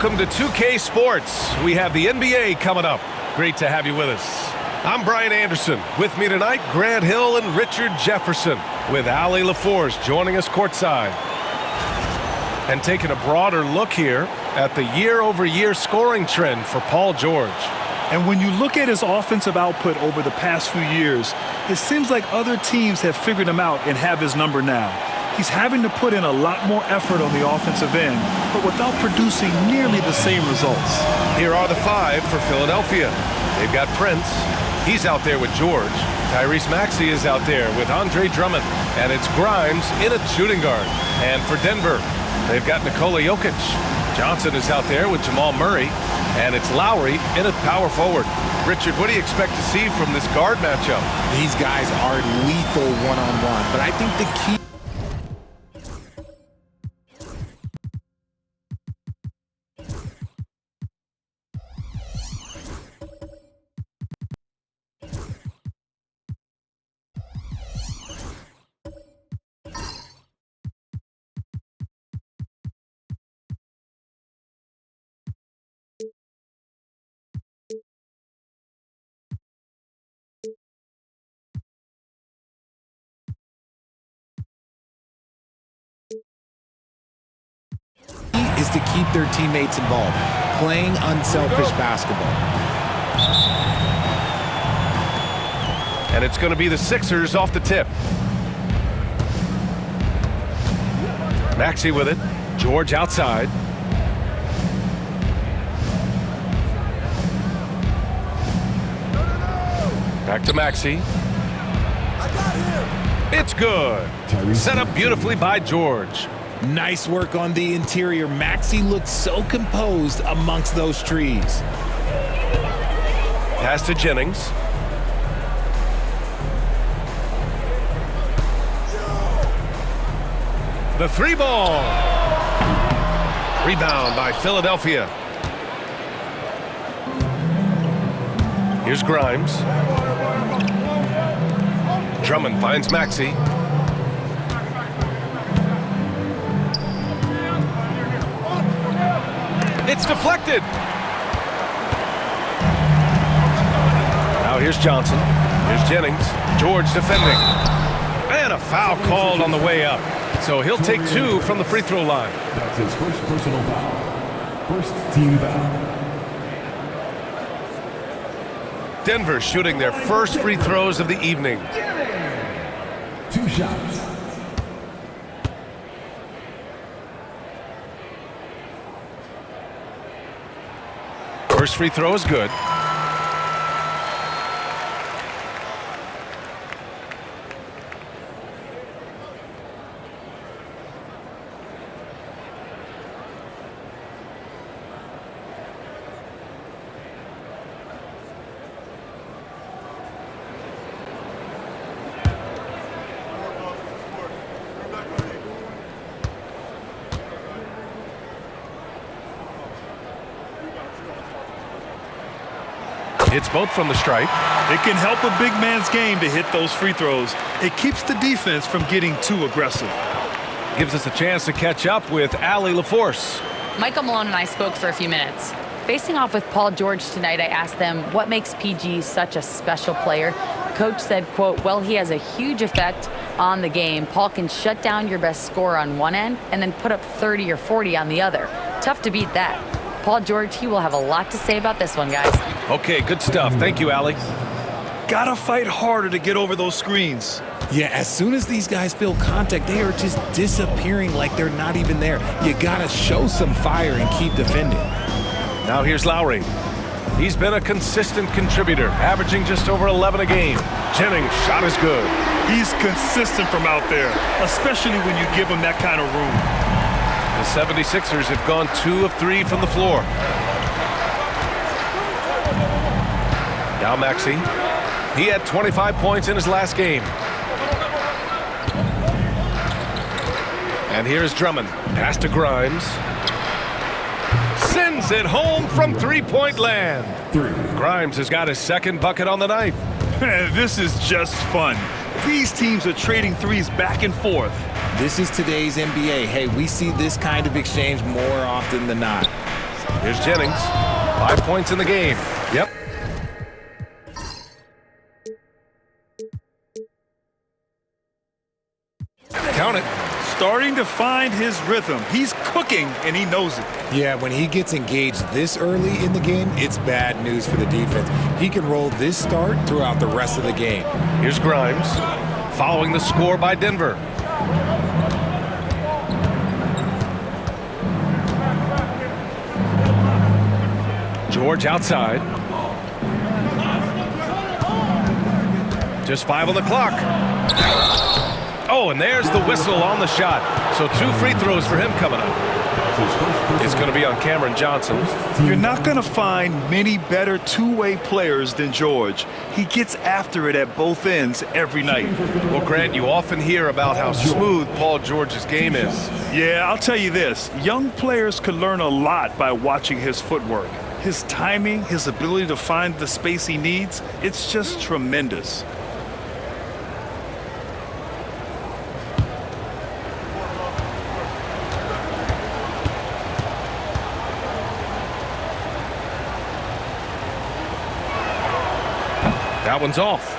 welcome to 2K Sports. We have the NBA coming up. Great to have you with us. I'm Brian Anderson. With me tonight, Grant Hill and Richard Jefferson, with Allie LaForce joining us courtside. And taking a broader look here at the year-over-year scoring trend for Paul George. And when you look at his offensive output over the past few years, it seems like other teams have figured him out and have his number now. He's having to put in a lot more effort on the offensive end, but without producing nearly the same results. Here are the five for Philadelphia. They've got Prince. He's out there with George. Tyrese Maxey is out there with Andre Drummond. And it's Grimes in a shooting guard. And for Denver, they've got Nikola Jokic. Johnson is out there with Jamal Murray. And it's Lowry in a power forward. Richard, what do you expect to see from this guard matchup? These guys are lethal one-on-one, but I think the key is to keep their teammates involved, playing unselfish basketball. And it's going to be the Sixers off the tip. Maxey with it. George outside. Back to Maxey. It's good. Set up beautifully by George. Nice work on the interior. Maxey looked so composed amongst those trees. Pass to Jennings. The three ball. Rebound by Philadelphia. Here's Grimes. Drummond finds Maxey. It's deflected. Now here's Johnson. Here's Jennings. George defending. And a foul called on the way up. So he'll take two from the free throw line. That's his first personal foul. First team foul. Denver shooting their first free throws of the evening. 2 shots. First free throw is good. It's both from the stripe. It can help a big man's game to hit those free throws. It keeps the defense from getting too aggressive. Gives us a chance to catch up with Allie LaForce. Michael Malone and I spoke for a few minutes. Facing off with Paul George tonight, I asked them what makes PG such a special player. Coach said, quote, well, he has a huge effect on the game. Paul can shut down your best scorer on one end and then put up 30 or 40 on the other. Tough to beat that. Paul George, he will have a lot to say about this one, guys. Okay, good stuff. Thank you, Allie. Gotta fight harder to get over those screens. Yeah, as soon as these guys feel contact, they are just disappearing like they're not even there. You gotta show some fire and keep defending. Now here's Lowry. He's been a consistent contributor, averaging just over 11 a game. Jennings' shot is good. He's consistent from out there, especially when you give him that kind of room. The 76ers have gone 2 of 3 from the floor. Now Maxey. He had 25 points in his last game. And here's Drummond. Pass to Grimes. Sends it home from three-point land. Grimes has got his second bucket on the night. Man, this is just fun. These teams are trading threes back and forth. This is today's NBA. Hey, we see this kind of exchange more often than not. Here's Jennings. 5 points in the game. Yep. Count it. Starting to find his rhythm. He's cooking, and he knows it. Yeah, when he gets engaged this early in the game, it's bad news for the defense. He can roll this start throughout the rest of the game. Here's Grimes, following the score by Denver. George outside. Just 5 on the clock. Oh, and there's the whistle on the shot. So 2 free throws for him coming up. It's going to be on Cameron Johnson. You're not going to find many better two-way players than George. He gets after it at both ends every night. Well, Grant, you often hear about how smooth Paul George's game is. Yeah, I'll tell you this. Young players could learn a lot by watching his footwork. His timing, his ability to find the space he needs, it's just tremendous. That one's off.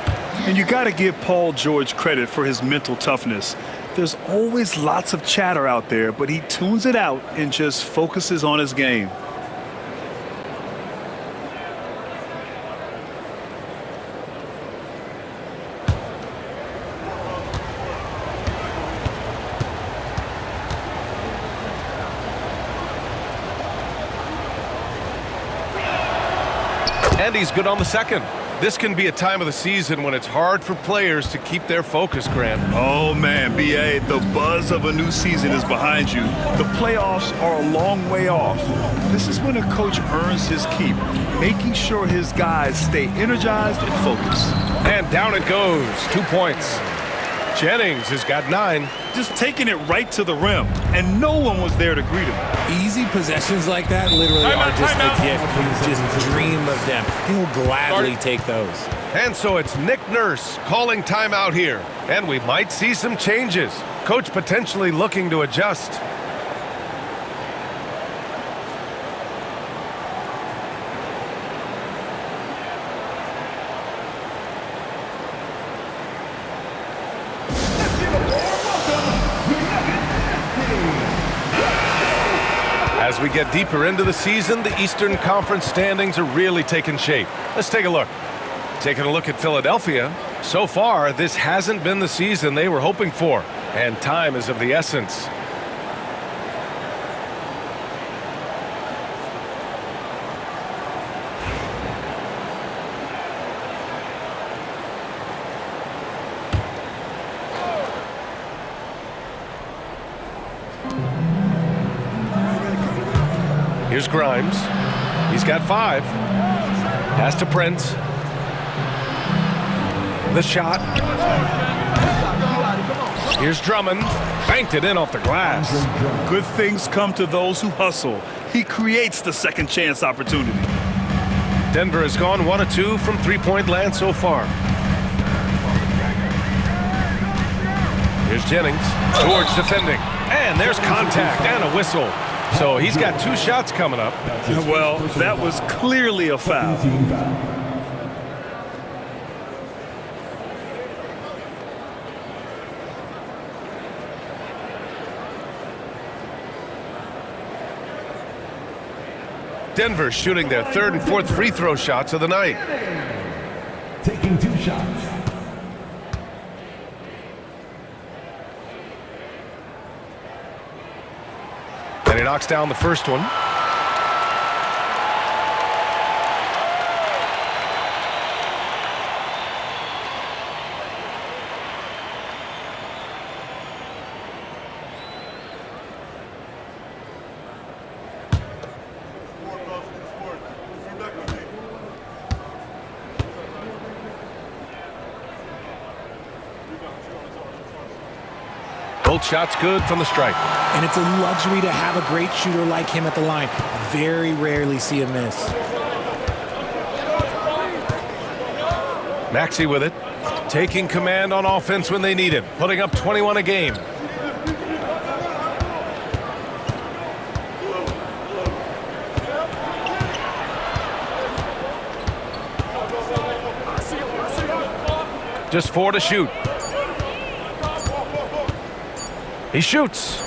And you got to give Paul George credit for his mental toughness. There's always lots of chatter out there, but he tunes it out and just focuses on his game. And he's good on the second. This can be a time of the season when it's hard for players to keep their focus, Grant. Oh, man, B.A., the buzz of a new season is behind you. The playoffs are a long way off. This is when a coach earns his keep, making sure his guys stay energized and focused. And down it goes. 2 points. Jennings has got 9. Just taking it right to the rim, and no one was there to greet him. Easy possessions like that literally are just a gift. You just dream of them. He'll gladly take those. And so it's Nick Nurse calling timeout here. And we might see some changes. Coach potentially looking to adjust. As we get deeper into the season, the Eastern Conference standings are really taking shape. Let's take a look. Taking a look at Philadelphia. So far, this hasn't been the season they were hoping for, and time is of the essence. Here's Grimes. He's got 5. Pass to Prince. The shot. Here's Drummond. Banked it in off the glass. Good things come to those who hustle. He creates the second chance opportunity. Denver has gone 1 of 2 from three-point land so far. Here's Jennings. George defending. And there's contact and a whistle. So he's got 2 shots coming up. Well, that was clearly a foul. Denver shooting their 3rd and 4th free throw shots of the night. Taking 2 shots. And he knocks down the first one. Both shots good from the stripe. And it's a luxury to have a great shooter like him at the line. Very rarely see a miss. Maxey with it. Taking command on offense when they need him. Putting up 21 a game. Just 4 to shoot. He shoots.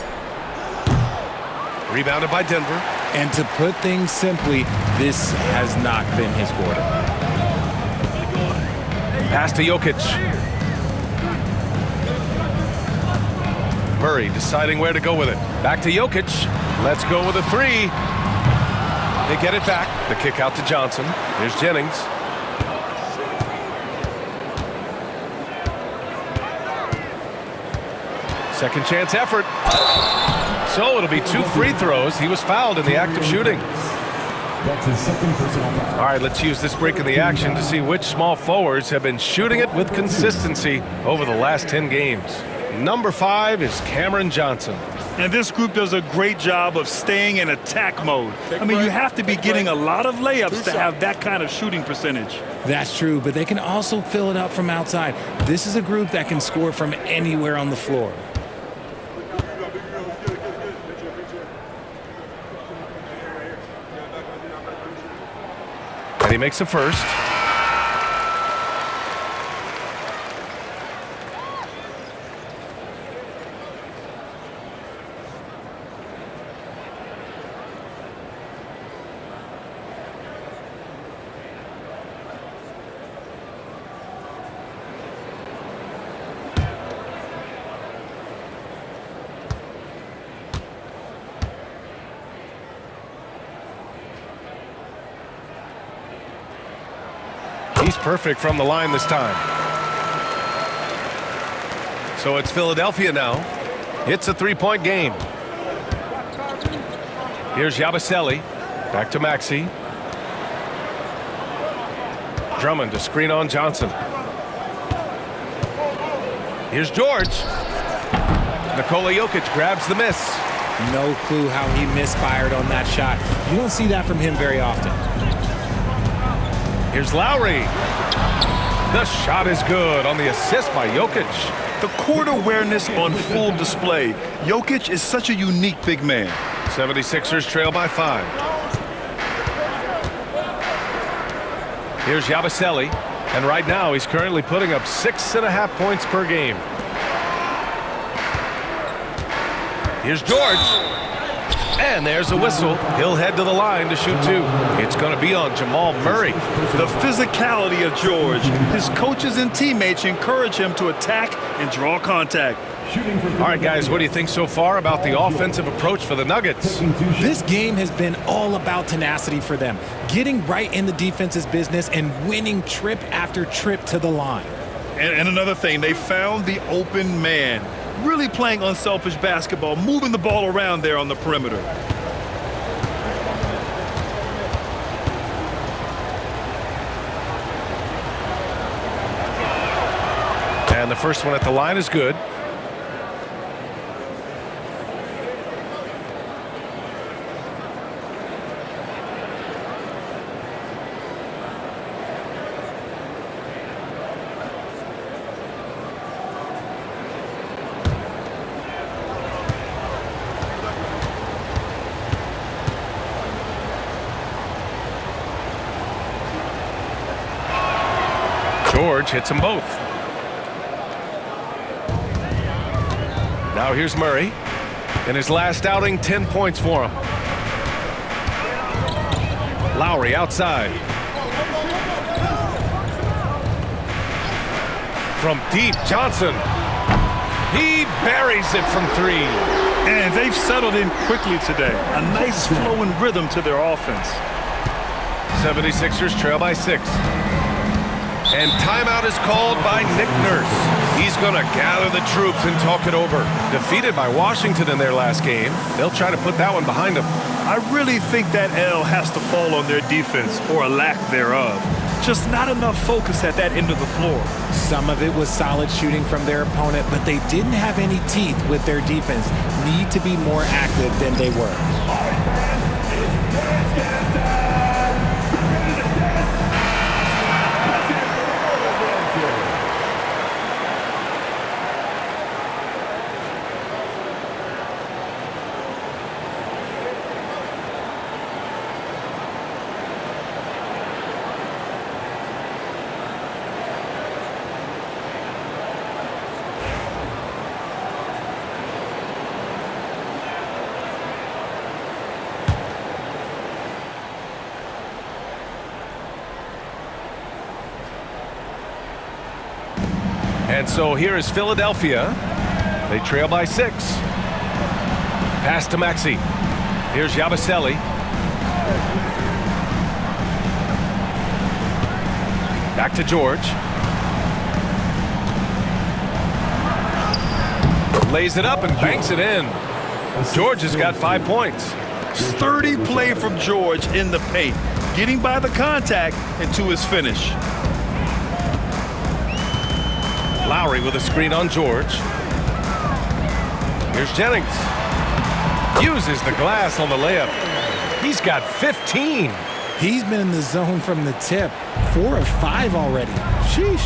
Rebounded by Denver. And to put things simply, this has not been his quarter. Pass to Jokic. Murray deciding where to go with it. Back to Jokic. Let's go with a 3. They get it back. The kick out to Johnson. Here's Jennings. Second chance effort. So it'll be 2 free throws. He was fouled in the act of shooting. That's his second personal foul. All right, let's use this break in the action to see which small forwards have been shooting it with consistency over the last 10 games. Number 5 is Cameron Johnson. And this group does a great job of staying in attack mode. I mean, you have to be getting a lot of layups to have that kind of shooting percentage. That's true, but they can also fill it up from outside. This is a group that can score from anywhere on the floor. And he makes the first. He's perfect from the line this time. So it's Philadelphia now. It's a 3-point game. Here's Yabusele. Back to Maxey. Drummond to screen on Johnson. Here's George. Nikola Jokic grabs the miss. No clue how he misfired on that shot. You don't see that from him very often. Here's Lowry. The shot is good on the assist by Jokic. The court awareness on full display. Jokic is such a unique big man. 76ers trail by 5. Here's Yabusele. And right now he's currently putting up 6.5 points per game. Here's George. And there's a whistle. He'll head to the line to shoot 2. It's going to be on Jamal Murray. The physicality of George. His coaches and teammates encourage him to attack and draw contact. All right, guys, what do you think so far about the offensive approach for the Nuggets? This game has been all about tenacity for them, getting right in the defense's business and winning trip after trip to the line. And another thing, they found the open man. Really playing unselfish basketball, moving the ball around there on the perimeter. And the first one at the line is good. George hits them both. Now here's Murray. In his last outing, 10 points for him. Lowry outside. From deep, Johnson. He buries it from 3. And they've settled in quickly today. A nice flow and rhythm to their offense. 76ers trail by 6. And timeout is called by Nick Nurse. He's going to gather the troops and talk it over. Defeated by Washington in their last game, they'll try to put that one behind them. I really think that L has to fall on their defense, or a lack thereof. Just not enough focus at that end of the floor. Some of it was solid shooting from their opponent, but they didn't have any teeth with their defense. Need to be more active than they were. And so here is Philadelphia. They trail by 6. Pass to Maxey. Here's Yabusele. Back to George. Lays it up and banks it in. George has got 5 points. Sturdy play from George in the paint, getting by the contact and to his finish. Lowry with a screen on George. Here's Jennings. Uses the glass on the layup. He's got 15. He's been in the zone from the tip. 4 of 5 already. Sheesh.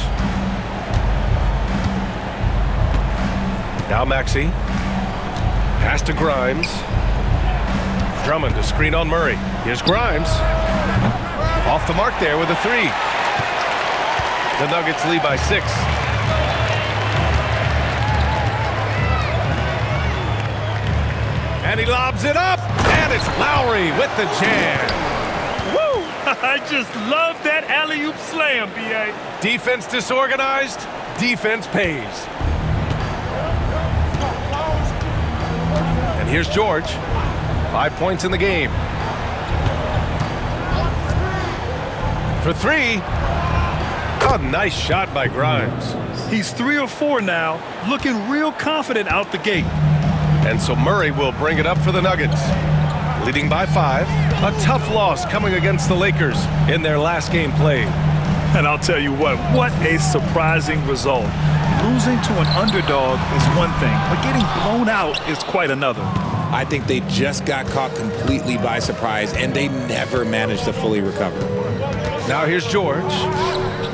Now Maxey. Pass to Grimes. Drummond to screen on Murray. Here's Grimes. Off the mark there with a 3. The Nuggets lead by 6. And he lobs it up. And it's Lowry with the jam. Woo! I just love that alley-oop slam, B.A. Defense disorganized. Defense pays. And here's George. 5 points in the game. For 3. A nice shot by Grimes. He's 3 or 4 now, looking real confident out the gate. And so Murray will bring it up for the Nuggets. Leading by 5. A tough loss coming against the Lakers in their last game played. And I'll tell you what a surprising result. Losing to an underdog is one thing, but getting blown out is quite another. I think they just got caught completely by surprise, and they never managed to fully recover. Now here's George.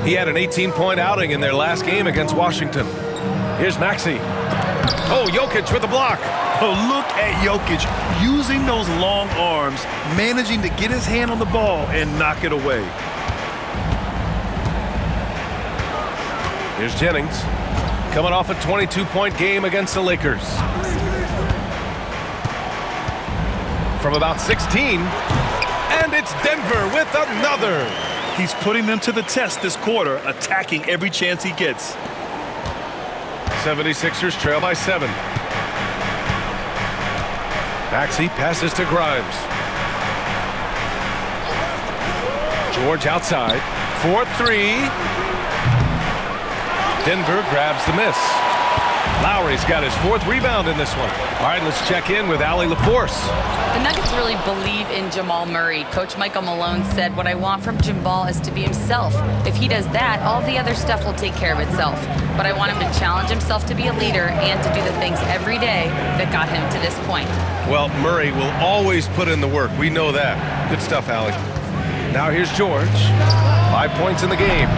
He had an 18-point outing in their last game against Washington. Here's Maxey. Oh, Jokic with the block. Oh, look at Jokic using those long arms, managing to get his hand on the ball and knock it away. Here's Jennings. Coming off a 22-point game against the Lakers. From about 16. And it's Denver with another. He's putting them to the test this quarter, attacking every chance he gets. 76ers trail by 7. Maxey passes to Grimes. George outside. 4-3. Denver grabs the miss. Lowry's got his 4th rebound in this one. All right, let's check in with Allie LaForce. The Nuggets really believe in Jamal Murray. Coach Michael Malone said, "What I want from Jamal is to be himself. If he does that, all the other stuff will take care of itself. But I want him to challenge himself to be a leader and to do the things every day that got him to this point." Well, Murray will always put in the work. We know that. Good stuff, Allie. Now here's George. 5 points in the game.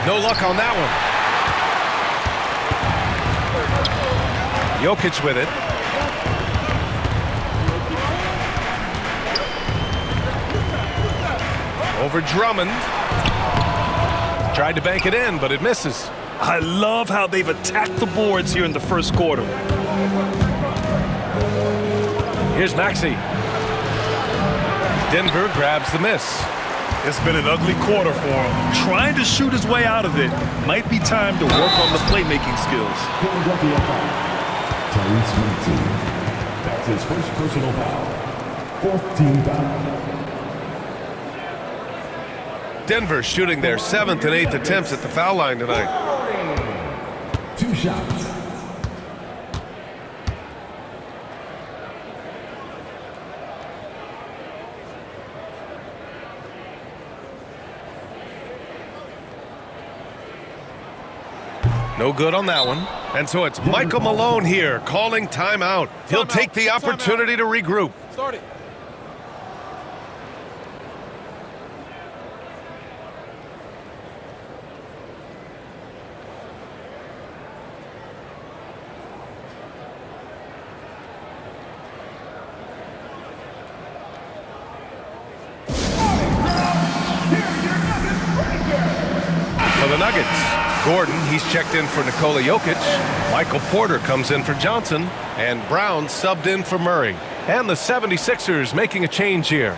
No luck on that one. Jokic with it. Over Drummond. Tried to bank it in, but it misses. I love how they've attacked the boards here in the first quarter. Here's Maxey. Denver grabs the miss. It's been an ugly quarter for him. Trying to shoot his way out of it. Might be time to work on the playmaking skills. Philadelphia foul. Tyrese Maxey. That's his first personal foul. 4th team foul. Denver shooting their 7th and 8th attempts at the foul line tonight. 2 shots. No good on that one. And so it's Michael Malone here calling timeout. He'll take the opportunity to regroup. Start it. For the Nuggets, Gordon, he's checked in for Nikola Jokic. Michael Porter comes in for Johnson. And Brown subbed in for Murray. And the 76ers making a change here.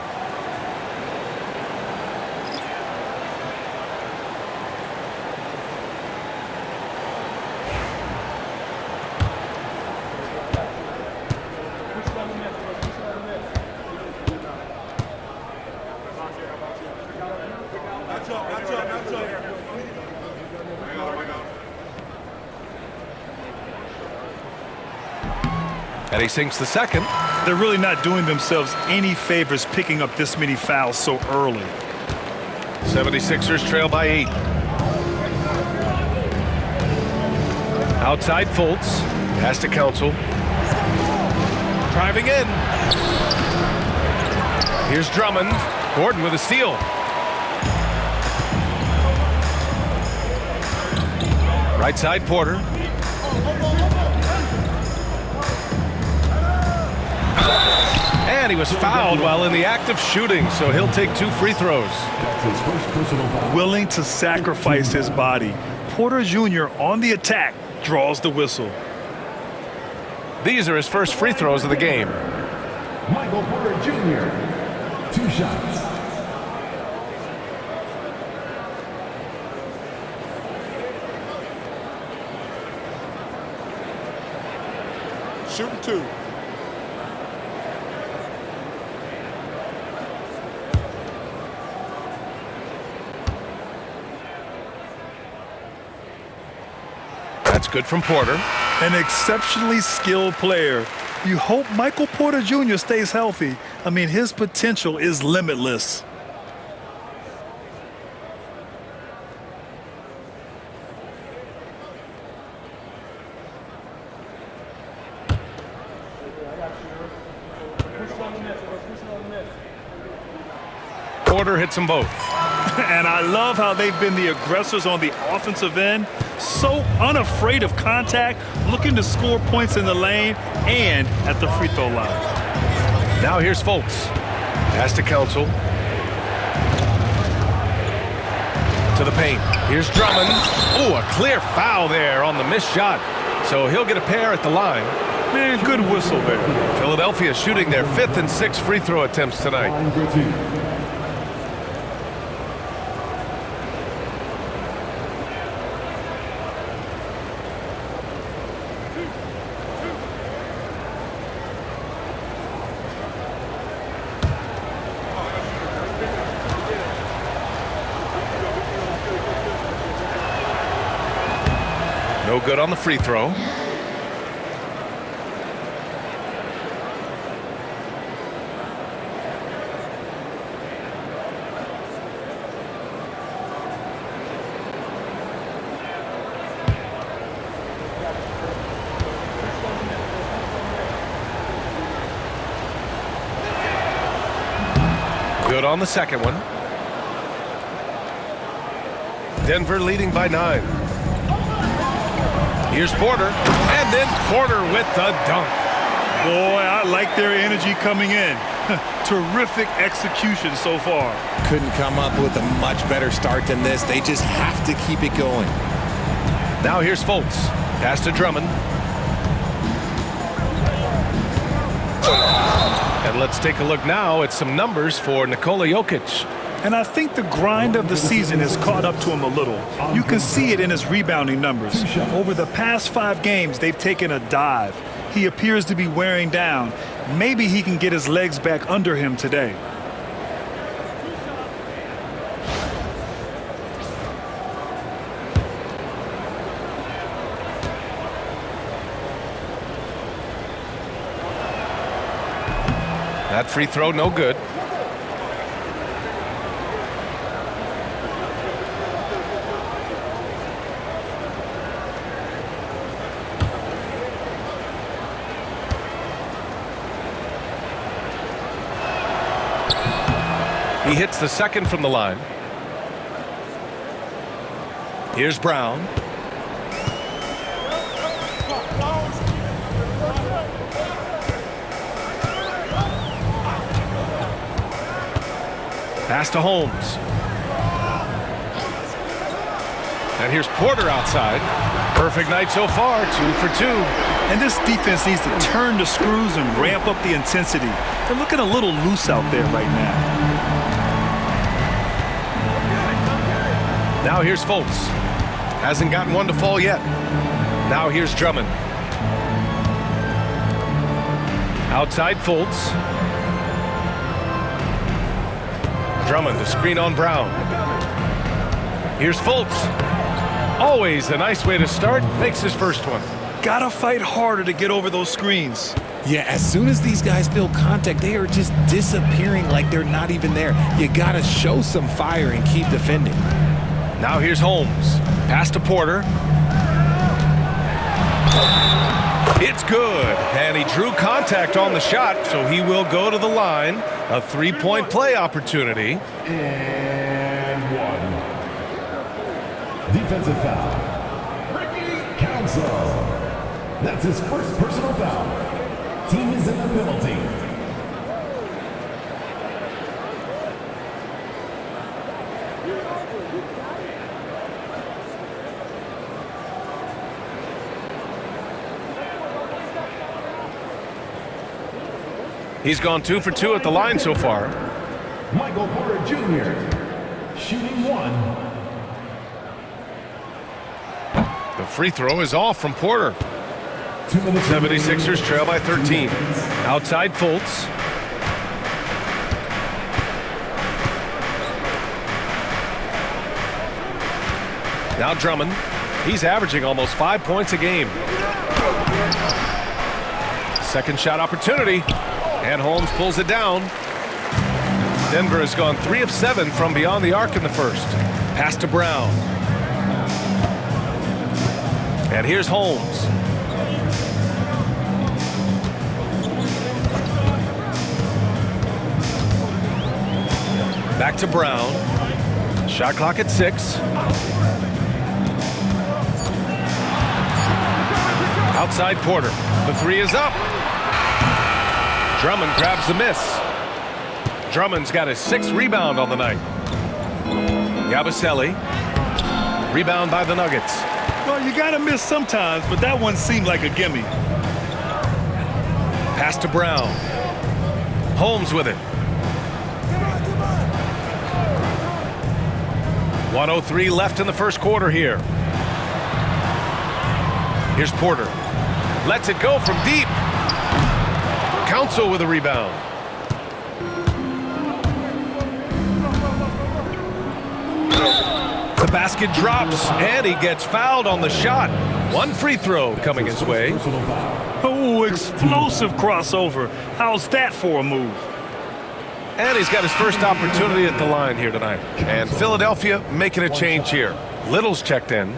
And he sinks the second. They're really not doing themselves any favors picking up this many fouls so early. 76ers trail by 8. Outside Fultz. Pass to Council. Driving in. Here's Drummond. Gordon with a steal. Right side Porter. And he was fouled while in the act of shooting, so he'll take 2 free throws. That's his first personal foul. Willing to sacrifice his body. Porter Jr. on the attack draws the whistle. These are his first free throws of the game. Michael Porter Jr. 2 shots. Shooting 2. That's good from Porter. An exceptionally skilled player. You hope Michael Porter Jr. stays healthy. I mean, his potential is limitless. Porter hits them both. And I love how they've been the aggressors on the offensive end. So unafraid of contact, looking to score points in the lane and at the free throw line. Now here's Fultz. Pass to Council. To the paint. Here's Drummond. Oh, a clear foul there on the missed shot. So he'll get a pair at the line. Man, good whistle there. Philadelphia shooting their 5th and 6th free throw attempts tonight. Line for 2. No good on the free throw. Good on the second one. Denver leading by 9. Here's Porter, and then Porter with the dunk. Boy, I like their energy coming in. Terrific execution so far. Couldn't come up with a much better start than this. They just have to keep it going. Now here's Fultz. Pass to Drummond. And let's take a look now at some numbers for Nikola Jokic. And I think the grind of the season has caught up to him a little. You can see it in his rebounding numbers. Over the past 5 games, they've taken a dive. He appears to be wearing down. Maybe he can get his legs back under him today. That free throw, no good. He hits the second from the line. Here's Brown. Pass to Holmes. And here's Porter outside. Perfect night so far, 2 for 2. And this defense needs to turn the screws and ramp up the intensity. They're looking a little loose out there right now. Now here's Fultz. Hasn't gotten one to fall yet. Now here's Drummond. Outside Fultz. Drummond, the screen on Brown. Here's Fultz. Always a nice way to start. Makes his first one. Gotta fight harder to get over those screens. Yeah, as soon as these guys feel contact, they are just disappearing like they're not even there. You gotta show some fire and keep defending. Now here's Holmes. Pass to Porter. It's good. And he drew contact on the shot, so he will go to the line. A three-point play opportunity. And one. Defensive foul. Council. That's his first personal foul. Team is in the penalty. He's gone 2 for 2 at the line so far. Michael Porter Jr. shooting one. The free throw is off from Porter. 2 minutes. 76ers trail by 13. Outside Fultz. Now Drummond. He's averaging almost 5 points a game. Second shot opportunity. And Holmes pulls it down. Denver has gone 3 of 7 from beyond the arc in the first. Pass to Brown. And here's Holmes. Back to Brown. Shot clock at 6. Outside Porter. The three is up. Drummond grabs the miss. Drummond's got his 6th rebound on the night. Yabusele. Rebound by the Nuggets. Well, you gotta miss sometimes, but that one seemed like a gimme. Pass to Brown. Holmes with it. 1:03 left in the first quarter here. Here's Porter. Lets it go from deep. Council with a rebound. The basket drops, and he gets fouled on the shot. One free throw coming his way. Oh, explosive crossover. How's that for a move? And he's got his first opportunity at the line here tonight. And Philadelphia making a change here. Little's checked in.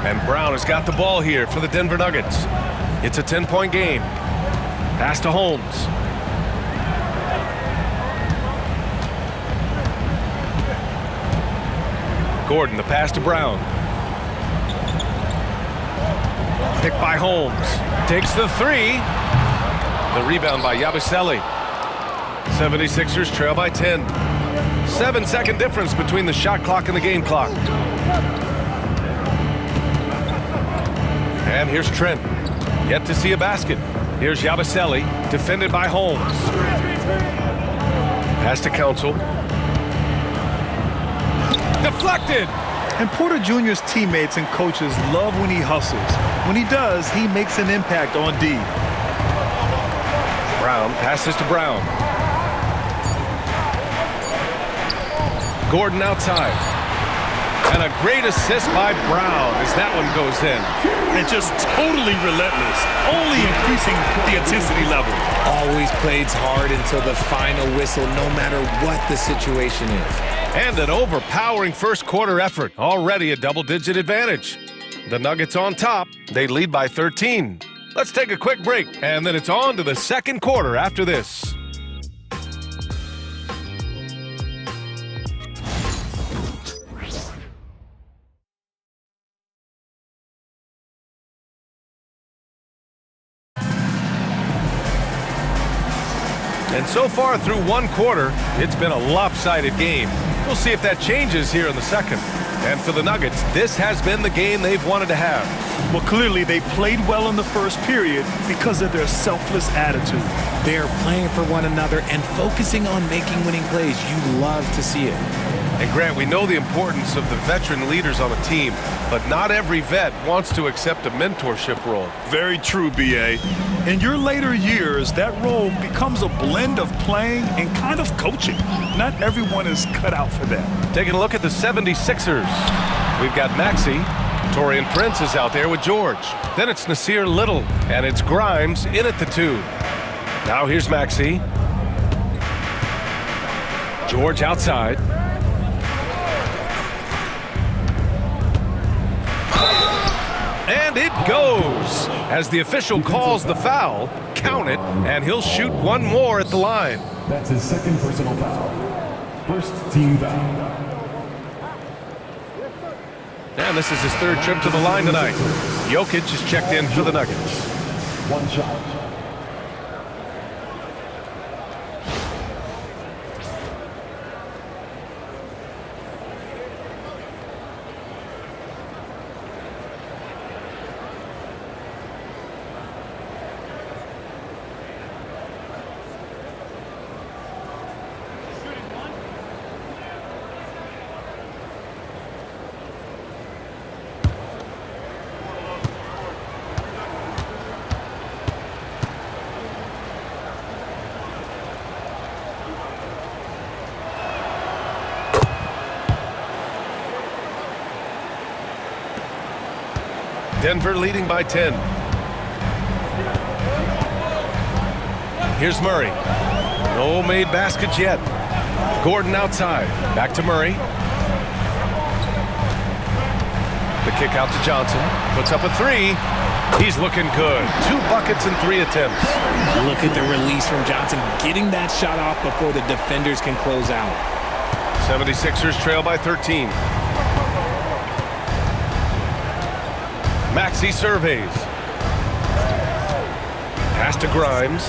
And Brown has got the ball here for the Denver Nuggets. It's a 10-point game. Pass to Holmes. Gordon, the pass to Brown. Picked by Holmes. Takes the three. The rebound by Yabusele. 76ers trail by 10. 7-second difference between the shot clock and the game clock. And here's Trent. Yet to see a basket. Here's Yabusele, defended by Holmes. Pass to Council. Deflected! And Porter Jr.'s teammates and coaches love when he hustles. When he does, he makes an impact on D. Brown passes to Brown. Gordon outside. And a great assist by Brown as that one goes in. And just totally relentless, only increasing the intensity level. Always plays hard until the final whistle, no matter what the situation is. And an overpowering first quarter effort. Already a double-digit advantage. The Nuggets on top. They lead by 13. Let's take a quick break, and then it's on to the second quarter after this. And so far through one quarter, it's been a lopsided game. We'll see if that changes here in the second. And for the Nuggets, this has been the game they've wanted to have. Well, clearly they played well in the first period because of their selfless attitude. They're playing for one another and focusing on making winning plays. You love to see it. And Grant, we know the importance of the veteran leaders on a team, but not every vet wants to accept a mentorship role. Very true, B.A. In your later years, that role becomes a blend of playing and kind of coaching. Not everyone is cut out for that. Taking a look at the 76ers. We've got Maxey. Taurean Prince is out there with George. Then it's Nasir Little, and it's Grimes in at the 2. Now here's Maxey. George outside. And it goes! As the official calls the foul, count it, and he'll shoot one more at the line. That's his second personal foul. First team foul. And this is his third trip to the line tonight. Jokic is checked in for the Nuggets. One shot. Denver leading by 10. Here's Murray. No made baskets yet. Gordon outside. Back to Murray. The kick out to Johnson. Puts up a 3. He's looking good. 2 buckets and 3 attempts. Look at the release from Johnson, getting that shot off before the defenders can close out. 76ers trail by 13. Maxey surveys. Pass to Grimes.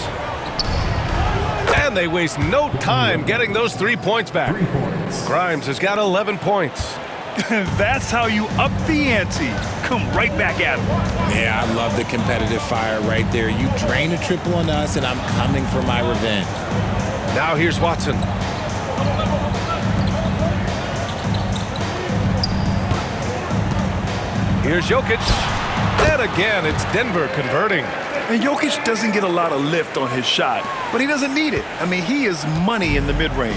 And they waste no time getting those 3 points back. 3 points. Grimes has got 11 points. That's how you up the ante. Come right back at him. Yeah, I love the competitive fire right there. You drain a triple on us, and I'm coming for my revenge. Now here's Watson. Here's Jokic. And again, it's Denver converting. And Jokic doesn't get a lot of lift on his shot, but he doesn't need it. I mean, he is money in the mid-range.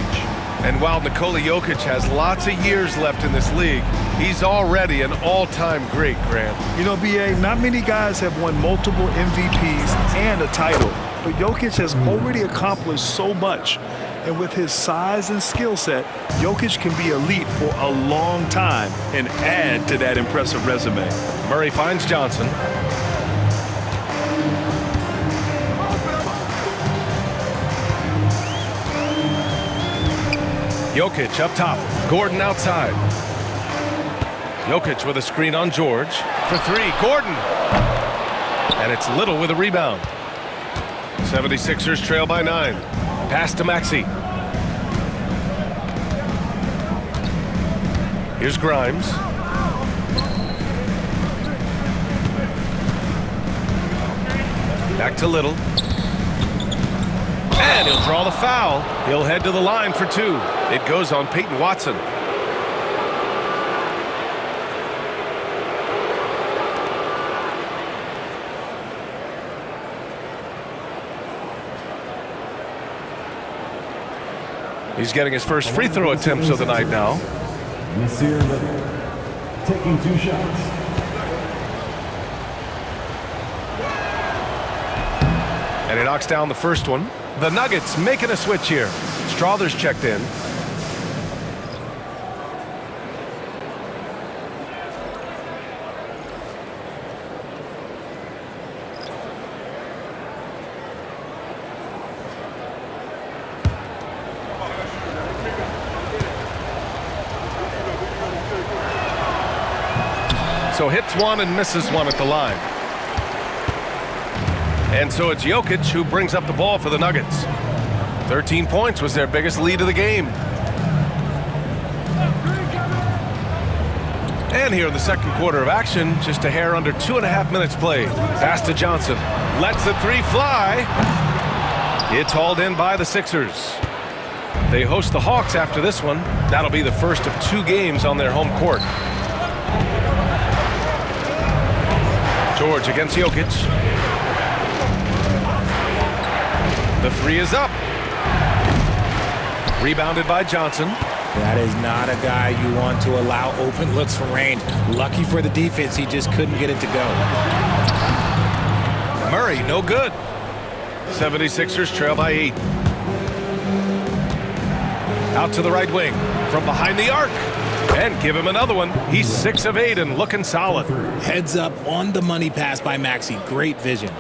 And while Nikola Jokic has lots of years left in this league, he's already an all-time great, Grant. You know, B.A., not many guys have won multiple MVPs and a title, but Jokic has already accomplished so much. And with his size and skill set, Jokic can be elite for a long time and add to that impressive resume. Murray finds Johnson. Jokic up top. Gordon outside. Jokic with a screen on George. For 3, Gordon. And it's Little with a rebound. 76ers trail by 9. Pass to Maxey. Here's Grimes. Back to Little. And he'll draw the foul. He'll head to the line for 2. It goes on Peyton Watson. He's getting his first free throw attempts of the night now. Nasir Little taking 2 shots. And he knocks down the first one. The Nuggets making a switch here. Strawther's checked in. So hits 1 and misses 1 at the line. And so it's Jokic who brings up the ball for the Nuggets. 13 points was their biggest lead of the game. And here in the second quarter of action, just a hair under 2.5 minutes played. Pass to Johnson. Lets the three fly. It's hauled in by the Sixers. They host the Hawks after this one. That'll be the first of 2 games on their home court. George against Jokic. The three is up. Rebounded by Johnson. That is not a guy you want to allow open looks from range. Lucky for the defense, he just couldn't get it to go. Murray, no good. 76ers trail by 8. Out to the right wing. From behind the arc. And give him another one. He's 6 of 8 and looking solid. Heads up on the money pass by Maxey. Great vision.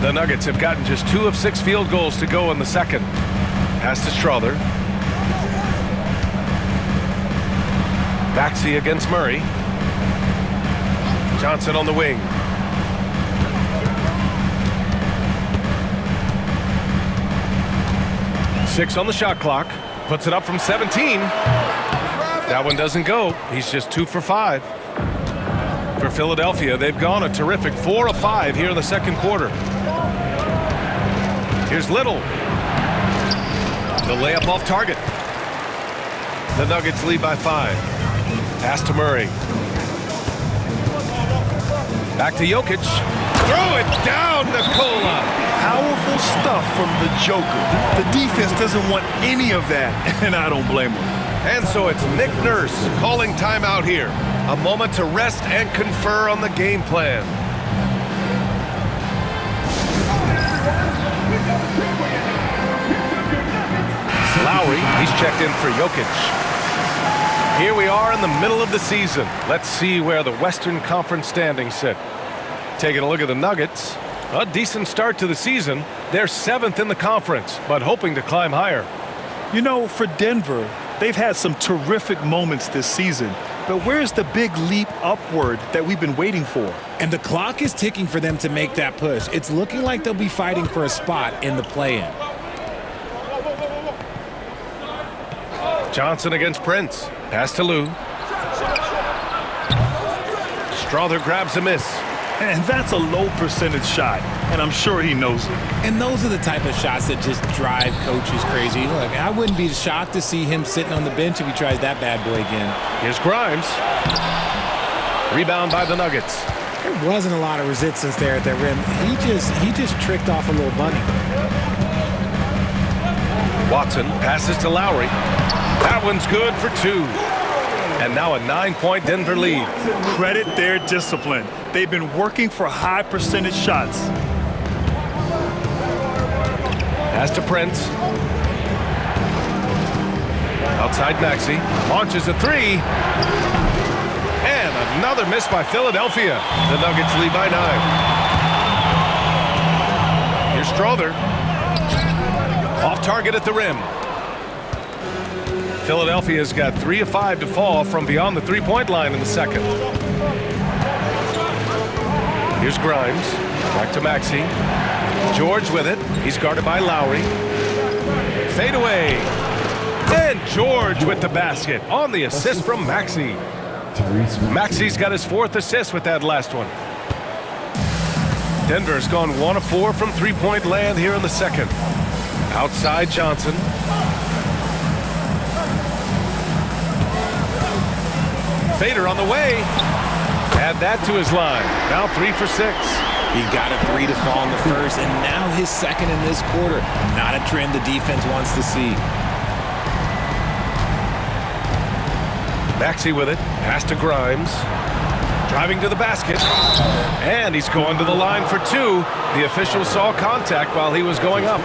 The Nuggets have gotten just 2 of 6 field goals to go in the second. Pass to Strother. Maxey against Murray. Johnson on the wing. Six on the shot clock. Puts it up from 17. That one doesn't go. He's just 2 for 5. For Philadelphia, they've gone a terrific 4 of 5 here in the second quarter. Here's Little. The layup off target. The Nuggets lead by 5. Pass to Murray. Back to Jokic. Throw it down, Nikola. Powerful stuff from the Joker. The defense doesn't want any of that, and I don't blame him. And so it's Nick Nurse calling timeout here. A moment to rest and confer on the game plan. Lowry, he's checked in for Jokic. Here we are in the middle of the season. Let's see where the Western Conference standings sit. Taking a look at the Nuggets. A decent start to the season. They're 7th in the conference, but hoping to climb higher. You know, for Denver, they've had some terrific moments this season. But where's the big leap upward that we've been waiting for? And the clock is ticking for them to make that push. It's looking like they'll be fighting for a spot in the play-in. Johnson against Prince. Pass to Lou. Strother grabs a miss. And that's a low percentage shot, and I'm sure he knows it. And those are the type of shots that just drive coaches crazy. Look, I wouldn't be shocked to see him sitting on the bench if he tries that bad boy again. Here's Grimes. Rebound by the Nuggets. There wasn't a lot of resistance there at the rim. He just tricked off a little bunny. Watson passes to Lowry. That one's good for 2. And now a 9-point Denver lead. Credit their discipline. They've been working for high percentage shots. Pass to Prince. Outside Maxey. Launches a 3. And another miss by Philadelphia. The Nuggets lead by 9. Here's Strother. Off target at the rim. Philadelphia's got 3 of 5 to fall from beyond the three-point line in the second. Here's Grimes. Back to Maxey. George with it. He's guarded by Lowry. Fade away. And George with the basket on the assist from Maxey. Maxey's got his 4th assist with that last one. Denver's gone 1 of 4 from three-point land here in the second. Outside Johnson. Fader on the way. Add that to his line. Now 3 for 6. He got a 3 to fall in the first, and now his second in this quarter. Not a trend the defense wants to see. Maxey with it. Pass to Grimes. Driving to the basket. And he's going to the line for 2. The official saw contact while he was going up.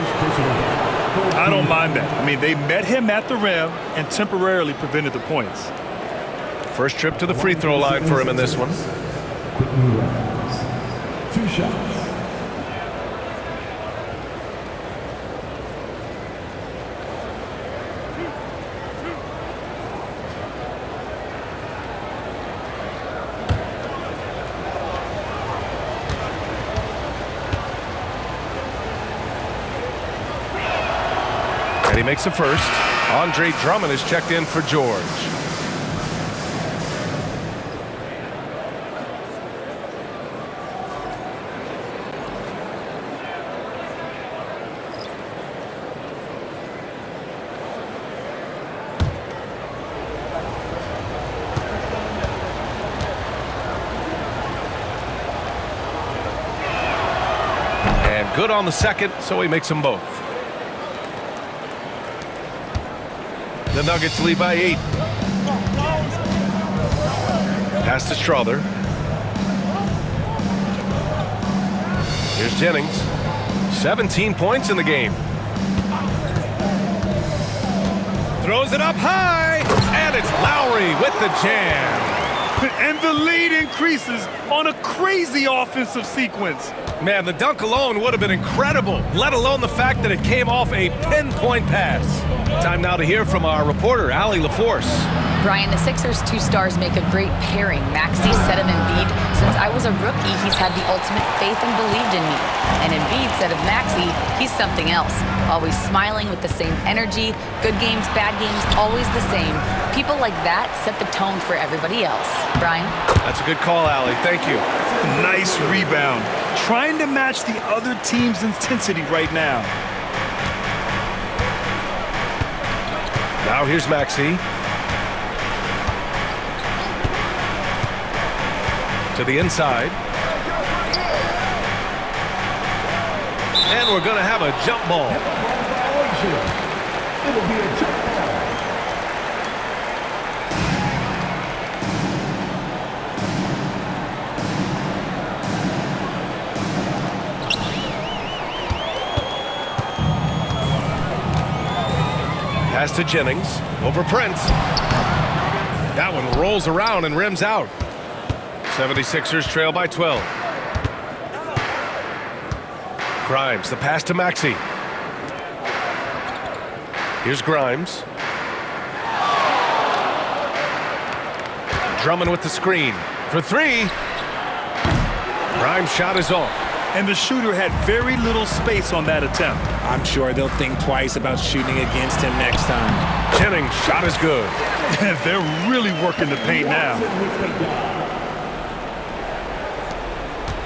I don't mind that. I mean, they met him at the rim and temporarily prevented the points. First trip to the free throw line for him in this one. 2 shots. And he makes a first. Andre Drummond is checked in for George. good on the second, so he makes them both. The Nuggets lead by 8. Pass to Strother. Here's Jennings. 17 points in the game. Throws it up high, and it's Lowry with the jam. And the lead increases on a crazy offensive sequence. Man, the dunk alone would have been incredible, let alone the fact that it came off a pinpoint pass. Time now to hear from our reporter, Allie LaForce. Brian, the Sixers' two stars make a great pairing. Maxey said of Embiid, since I was a rookie, he's had the ultimate faith and believed in me. And Embiid said of Maxey, he's something else. Always smiling with the same energy. Good games, bad games, always the same. People like that set the tone for everybody else. Brian? That's a good call, Allie. Thank you. Nice rebound. Trying to match the other team's intensity right now. Now here's Maxey. To the inside. And we're going to have a jump ball. It'll be a jump ball. Pass to Jennings. Over Prince. That one rolls around and rims out. 76ers trail by 12. Grimes, the pass to Maxey. Here's Grimes. Drummond with the screen. For three. Grimes' shot is off. And the shooter had very little space on that attempt. I'm sure they'll think twice about shooting against him next time. Jennings' shot is good. They're really working the paint now.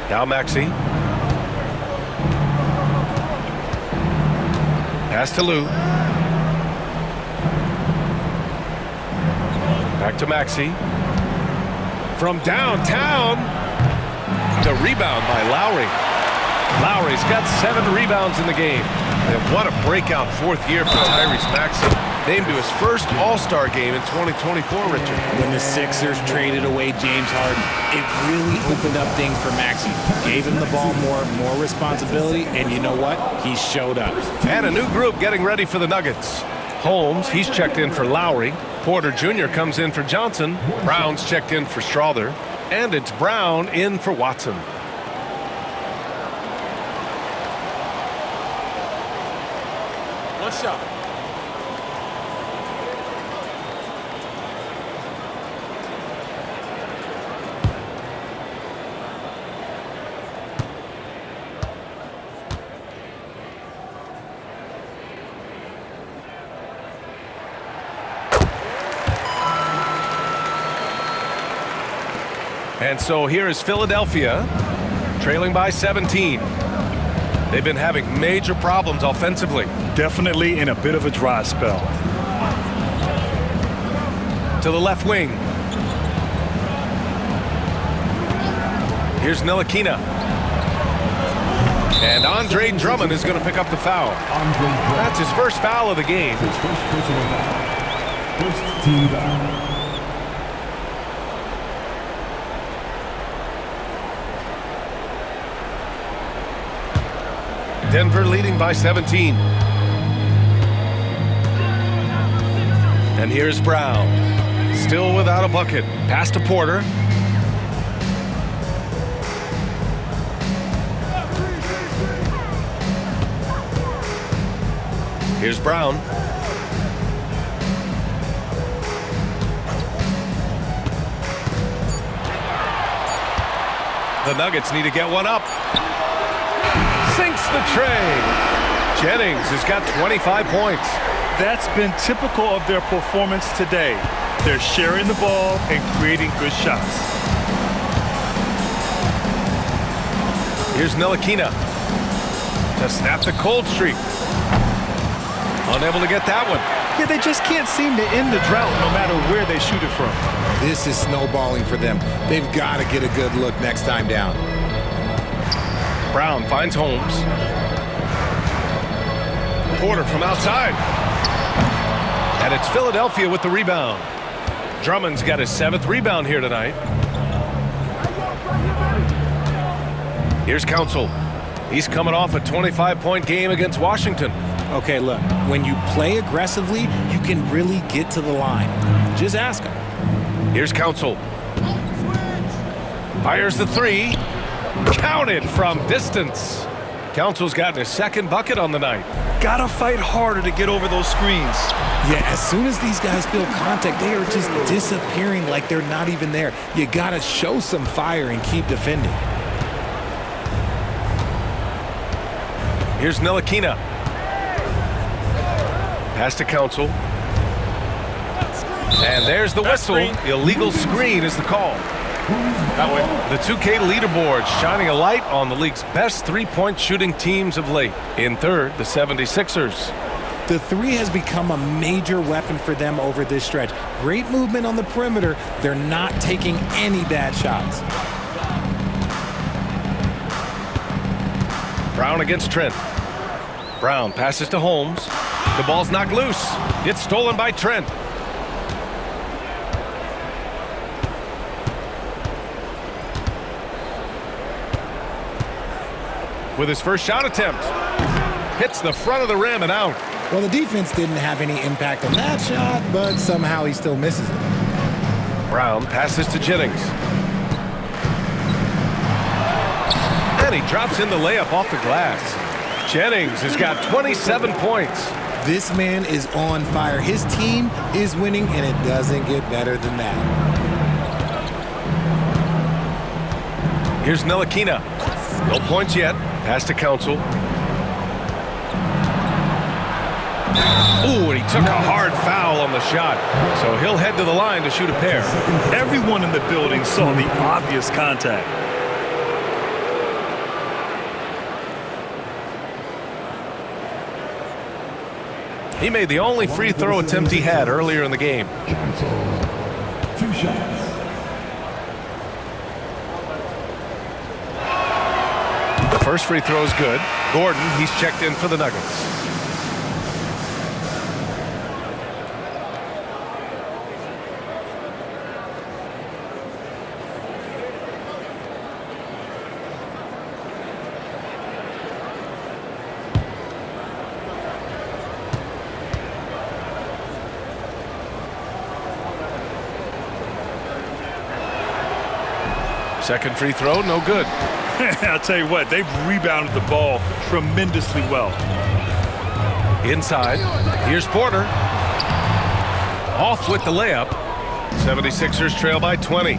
Now Maxey. Pass to Lou. Back to Maxey. From downtown. The rebound by Lowry. Lowry's got 7 rebounds in the game. And what a breakout 4th year for Tyrese Maxey. Named to his first All-Star game in 2024, Richard. When the Sixers traded away James Harden, it really opened up things for Maxey. Gave him the ball more responsibility, and you know what? He showed up. And a new group getting ready for the Nuggets. Holmes, he's checked in for Lowry. Porter Jr. comes in for Johnson. Brown's checked in for Strother. And it's Brown in for Watson. One shot. And so here is Philadelphia, trailing by 17. They've been having major problems offensively. Definitely in a bit of a dry spell. To the left wing. Here's Ntilikina. And Andre Drummond is going to pick up the foul. That's his first foul of the game. His first personal foul. First team foul. Denver leading by 17. And here's Brown. Still without a bucket. Pass to Porter. Here's Brown. The Nuggets need to get one up. Sinks the tray. Jennings has got 25 points. That's been typical of their performance today. They're sharing the ball and creating good shots. Here's Ntilikina to snap the cold streak. Unable to get that one. Yeah, they just can't seem to end the drought no matter where they shoot it from. This is snowballing for them. They've got to get a good look next time down. Brown finds Holmes. Porter from outside. And it's Philadelphia with the rebound. Drummond's got his 7th rebound here tonight. Here's Council. He's coming off a 25-point game against Washington. Okay, look, when you play aggressively, you can really get to the line. Just ask him. Here's Council. Fires the 3. Counted from distance. Council's gotten his 2nd bucket on the night. Gotta fight harder to get over those screens. Yeah, as soon as these guys feel contact, they are just disappearing like they're not even there. You gotta show some fire and keep defending. Here's Ntilikina. Pass to Council. And there's the whistle. Illegal screen is the call. That way. The 2K leaderboard shining a light on the league's best three-point shooting teams of late. In third, the 76ers. The 3 has become a major weapon for them over this stretch. Great movement on the perimeter. They're not taking any bad shots. Brown against Trent. Brown passes to Holmes. The ball's knocked loose. It's stolen by Trent. With his first shot attempt. Hits the front of the rim and out. Well, the defense didn't have any impact on that shot, but somehow he still misses it. Brown passes to Jennings. And he drops in the layup off the glass. Jennings has got 27 points. This man is on fire. His team is winning, and it doesn't get better than that. Here's Ntilikina. No points yet. Pass to Council. Ooh, and he took a hard foul on the shot. So he'll head to the line to shoot a pair. Everyone in the building saw the obvious contact. He made the only free throw attempt he had earlier in the game. Council. 2 shots. The first free throw is good. Gordon, he's checked in for the Nuggets. Second free throw, no good. I'll tell you what, they've rebounded the ball tremendously well. Inside, here's Porter. Off with the layup. 76ers trail by 20.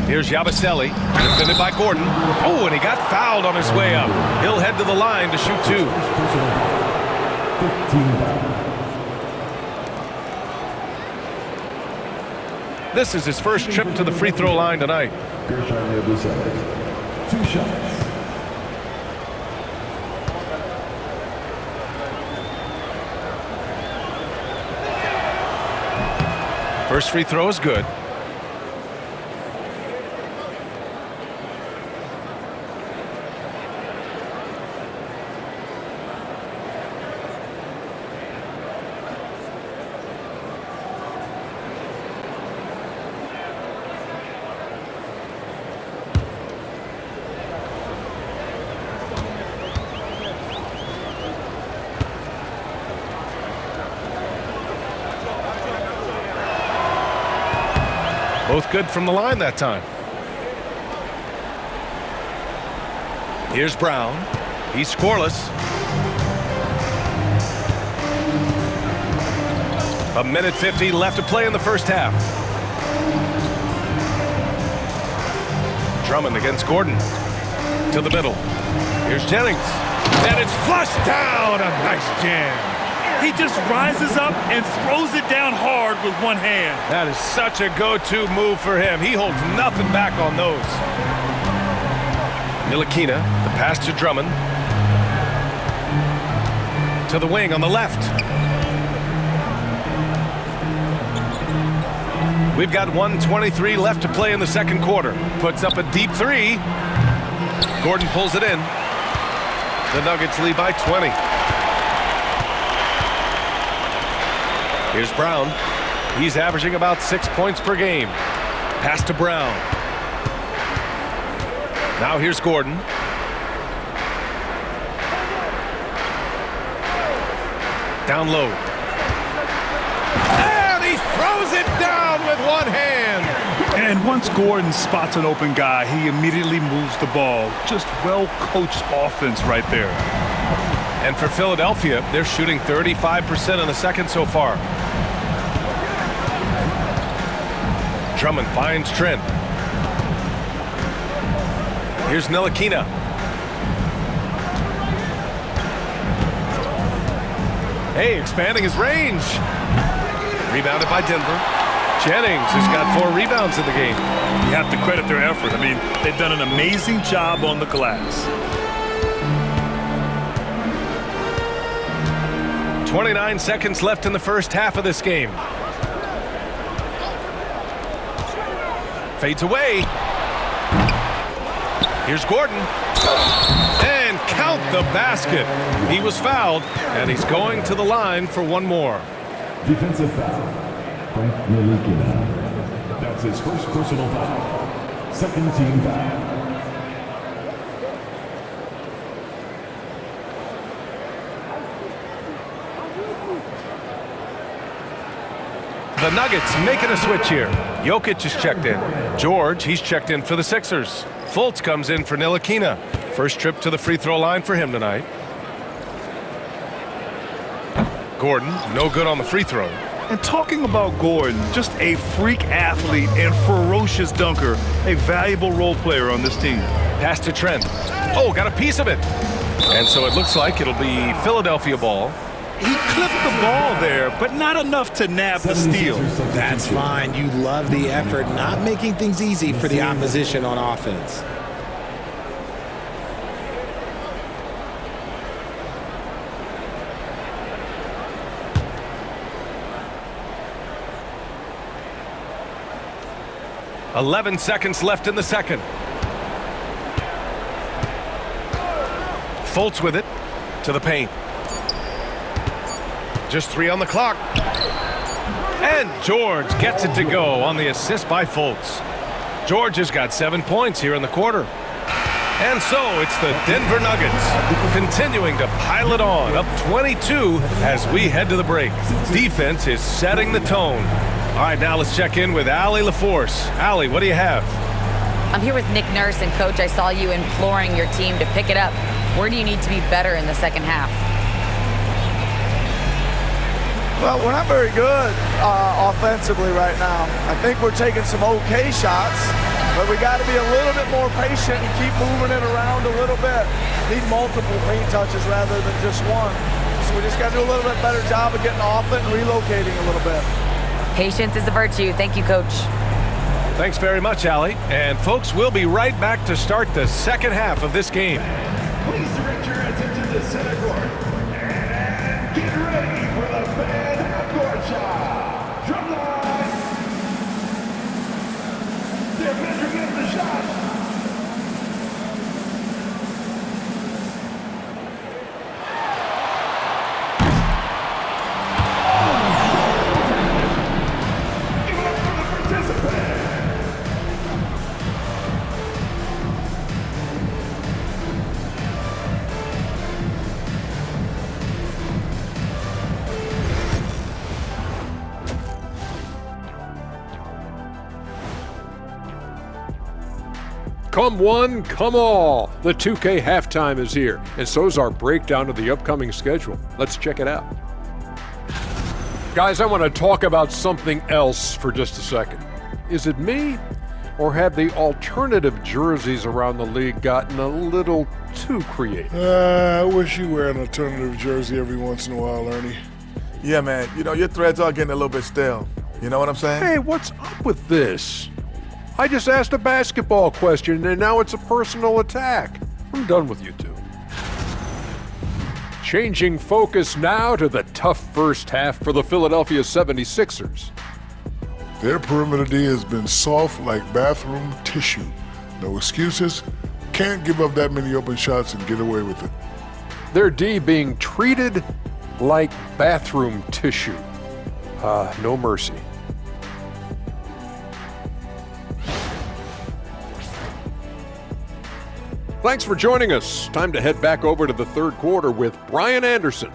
Here's Yabusele, defended by Gordon. Oh, and he got fouled on his way up. He'll head to the line to shoot 2. 15. This is his first trip to the free throw line tonight. Gershon Yabusele. 2 shots. First free throw is good. Both good from the line that time. Here's Brown. He's scoreless. A minute 50 left to play in the first half. Drummond against Gordon. To the middle. Here's Jennings. And it's flushed down. A nice jam. He just rises up and throws it down hard with one hand. That is such a go-to move for him. He holds nothing back on those. Ntilikina, the pass to Drummond. To the wing on the left. We've got 1:23 left to play in the second quarter. Puts up a deep 3. Gordon pulls it in. The Nuggets lead by 20. Here's Brown. He's averaging about 6 points per game. Pass to Brown. Now here's Gordon. Down low. And he throws it down with one hand. And once Gordon spots an open guy, he immediately moves the ball. Just well-coached offense right there. And for Philadelphia, they're shooting 35% in the second so far. Drummond finds Trent. Here's Ntilikina. Hey, expanding his range. Rebounded by Denver. Jennings has got 4 rebounds in the game. You have to credit their effort. I mean, they've done an amazing job on the glass. 29 seconds left in the first half of this game. Fades away. Here's Gordon. And count the basket. He was fouled, and he's going to the line for one more. Defensive foul. Frank Ntilikina. That's his first personal foul. Second team foul. The Nuggets making a switch here. Jokic is checked in. George, he's checked in for the Sixers. Fultz comes in for Ntilikina. First trip to the free throw line for him tonight. Gordon, no good on the free throw. And talking about Gordon, just a freak athlete and ferocious dunker, a valuable role player on this team. Pass to Trent. Oh, got a piece of it. And so it looks like it'll be Philadelphia ball. He clipped the ball there, but not enough to nab the steal. That's fine. You love the effort, not making things easy for the opposition on offense. .11 seconds left in the second. Fultz with it to the paint. Just 3 on the clock. And George gets it to go on the assist by Fultz. George has got 7 points here in the quarter. And so it's the Denver Nuggets continuing to pile it on, up 22 as we head to the break. Defense is setting the tone. All right, now let's check in with Allie LaForce. Allie, what do you have? I'm here with Nick Nurse, and Coach, I saw you imploring your team to pick it up. Where do you need to be better in the second half? Well, we're not very good offensively right now. I think we're taking some okay shots, but we got to be a little bit more patient and keep moving it around a little bit. Need multiple paint touches rather than just one. So we just got to do a little bit better job of getting off it and relocating a little bit. Patience is a virtue. Thank you, Coach. Thanks very much, Allie. And folks, we'll be right back to start the second half of this game. Please direct your attention to center court. And get ready for the fan half-court shot. Drumline. They're measuring in the shot. Give it up for the participant. Come one, come all. The 2K halftime is here, and so's our breakdown of the upcoming schedule. Let's check it out. Guys, I want to talk about something else for just a second. Is it me, or have the alternative jerseys around the league gotten a little too creative? I wish you wear an alternative jersey every once in a while, Ernie. Yeah, man. You know, your threads are getting a little bit stale. You know what I'm saying? Hey, what's up with this? I just asked a basketball question, and now it's a personal attack. I'm done with you two. Changing focus now to the tough first half for the Philadelphia 76ers. Their perimeter D has been soft like bathroom tissue. No excuses, can't give up that many open shots and get away with it. Their D being treated like bathroom tissue. No mercy. Thanks for joining us. Time to head back over to the third quarter with Brian Anderson.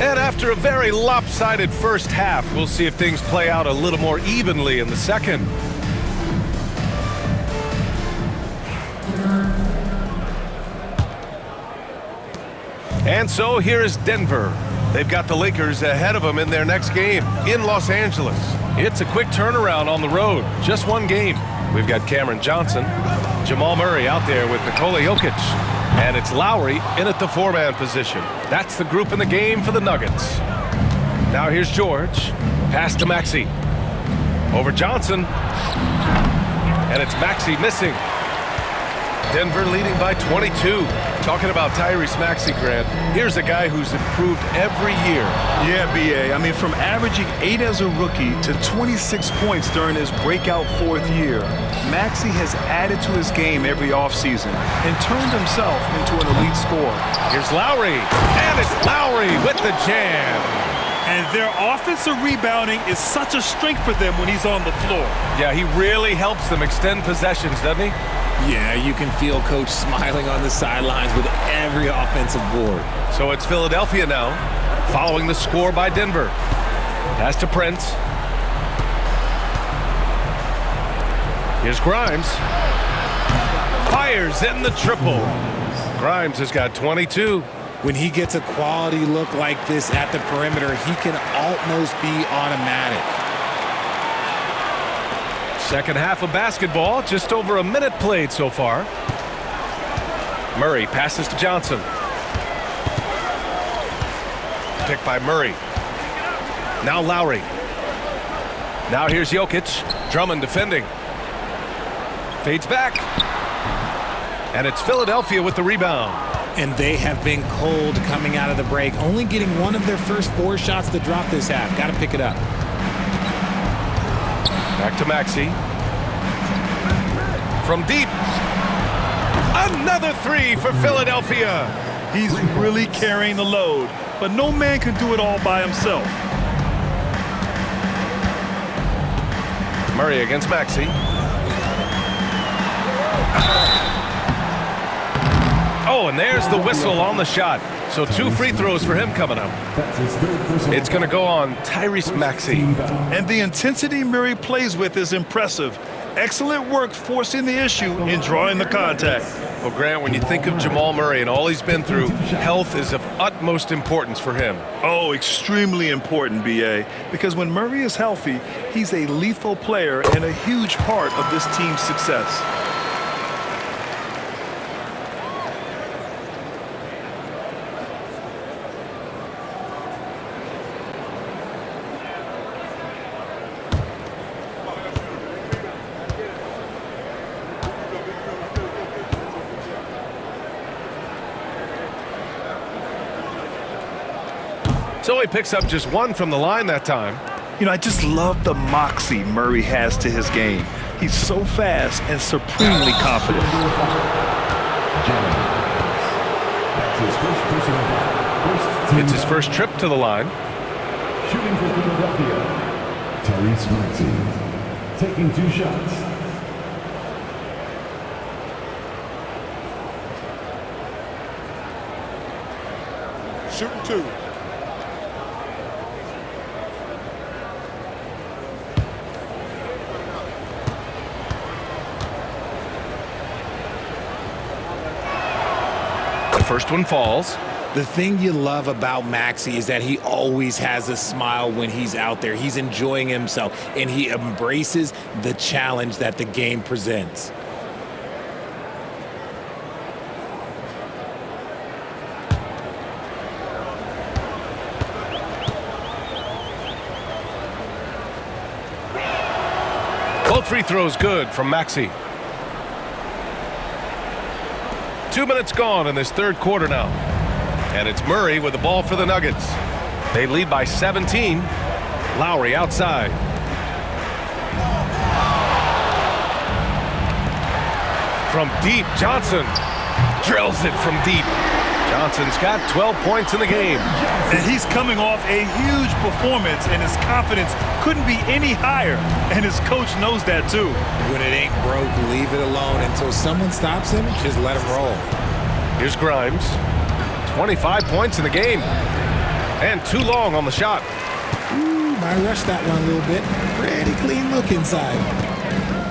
And after a very lopsided first half, we'll see if things play out a little more evenly in the second. And so here is Denver. They've got the Lakers ahead of them in their next game in Los Angeles. It's a quick turnaround on the road, just one game. We've got Cameron Johnson, Jamal Murray out there with Nikola Jokic, and it's Lowry in at the four-man position. That's the group in the game for the Nuggets. Now here's George, pass to Maxey. Over Johnson, and it's Maxey missing. Denver leading by 22. Talking about Tyrese Maxey, Grant, here's a guy who's improved every year. Yeah, B.A. I mean, from averaging 8 as a rookie to 26 points during his breakout fourth year, Maxey has added to his game every offseason and turned himself into an elite scorer. Here's Lowry, and it's Lowry with the jam. And their offensive rebounding is such a strength for them when he's on the floor. Yeah, he really helps them extend possessions, doesn't he? Yeah, you can feel Coach smiling on the sidelines with every offensive board. So it's Philadelphia now, following the score by Denver. Pass to Prince. Here's Grimes. Fires in the triple. Grimes has got 22. When he gets a quality look like this at the perimeter, he can almost be automatic. Second half of basketball, just over a minute played so far. Murray passes to Johnson. Picked by Murray. Now Lowry. Now here's Jokic. Drummond defending. Fades back. And it's Philadelphia with the rebound. And they have been cold coming out of the break, only getting one of their first 4 shots to drop this half. Got to pick it up. Back to Maxey. From deep. Another 3 for Philadelphia. He's really carrying the load, but no man can do it all by himself. Murray against Maxey. Oh, and there's the whistle on the shot. So 2 free throws for him coming up. It's going to go on Tyrese Maxey. And the intensity Murray plays with is impressive. Excellent work forcing the issue and drawing the contact. Well, Grant, when you think of Jamal Murray and all he's been through, health is of utmost importance for him. Oh, extremely important, B.A., because when Murray is healthy, he's a lethal player and a huge part of this team's success. So he picks up just 1 from the line that time. You know, I just love the moxie Murray has to his game. He's so fast and supremely confident. It's his first trip to the line. Shooting for Philadelphia, Tyrese Maxey, taking 2 shots. Shooting 2. The first one falls. The thing you love about Maxey is that he always has a smile when he's out there. He's enjoying himself, and he embraces the challenge that the game presents. Both free throws good from Maxey. 2 minutes gone in this third quarter now. And it's Murray with the ball for the Nuggets. They lead by 17. Lowry outside. From deep, Johnson drills it from deep. Johnson's got 12 points in the game. And he's coming off a huge performance, and his confidence couldn't be any higher. And his coach knows that too. When it ain't broke, leave it alone until someone stops him. Just let him roll. Here's Grimes. 25 points in the game. And too long on the shot. Ooh, I rushed that one a little bit. Pretty clean look inside.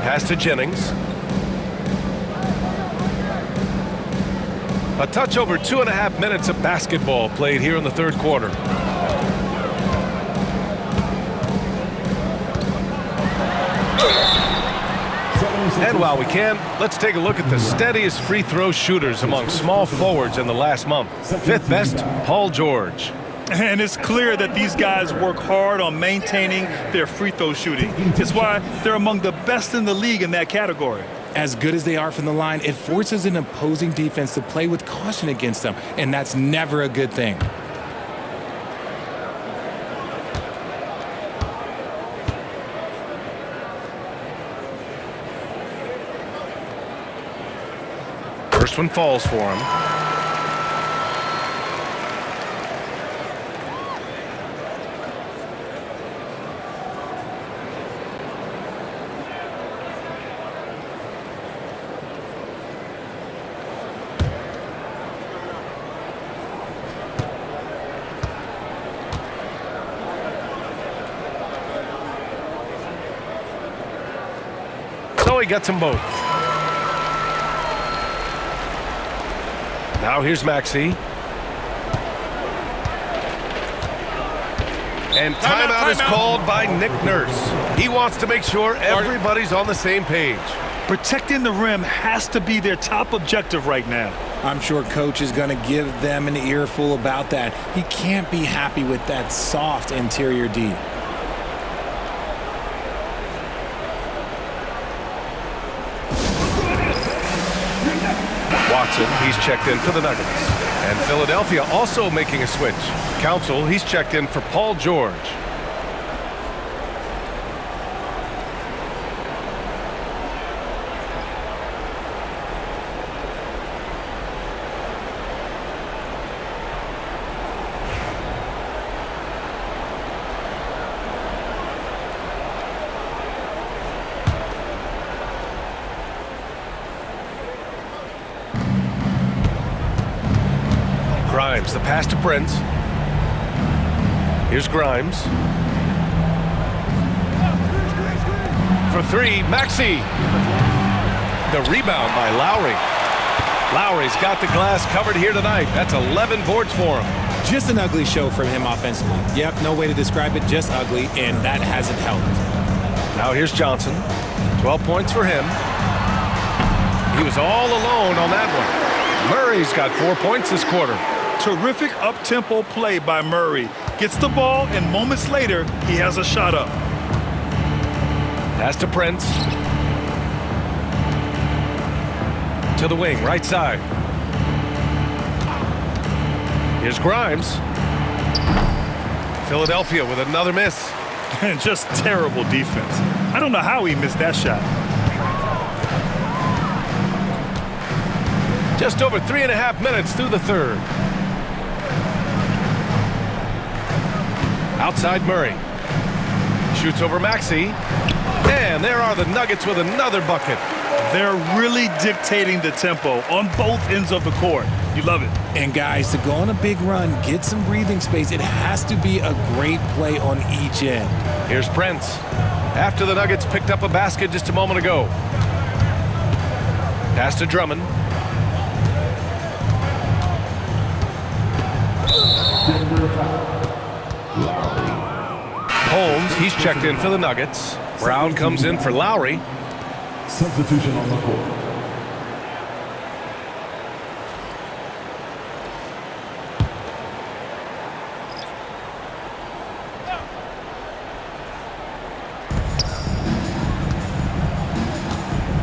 Pass to Jennings. A touch over 2.5 minutes of basketball played here in the third quarter. And while we can, let's take a look at the steadiest free throw shooters among small forwards in the last month. Fifth best, Paul George. And it's clear that these guys work hard on maintaining their free throw shooting. It's why they're among the best in the league in that category. As good as they are from the line, it forces an opposing defense to play with caution against them, and that's never a good thing. First one falls for him. So he gets them both. Now here's Maxey. And timeout is called by Nick Nurse. He wants to make sure everybody's on the same page. Protecting the rim has to be their top objective right now. I'm sure coach is going to give them an earful about that. He can't be happy with that soft interior D. Watson, he's checked in for the Nuggets. And Philadelphia also making a switch. Council, he's checked in for Paul George. Grimes, the pass to Prince. Here's Grimes. For three, Maxey. The rebound by Lowry. Lowry's got the glass covered here tonight. That's 11 boards for him. Just an ugly show from him offensively. Yep, no way to describe it, just ugly, and that hasn't helped. Now here's Johnson. 12 points for him. He was all alone on that one. Murray's got 4 points this quarter. Terrific up-tempo play by Murray. Gets the ball, and moments later, he has a shot up. Pass to Prince. To the wing, right side. Here's Grimes. Philadelphia with another miss. And just terrible defense. I don't know how he missed that shot. Just over 3.5 minutes through the third. Outside Murray. Shoots over Maxey. And there are the Nuggets with another bucket. They're really dictating the tempo on both ends of the court. You love it. And guys, to go on a big run, get some breathing space, it has to be a great play on each end. Here's Prince. After the Nuggets picked up a basket just a moment ago. Pass to Drummond. Holmes, he's checked in for the Nuggets. Brown comes in for Lowry. Substitution on the court.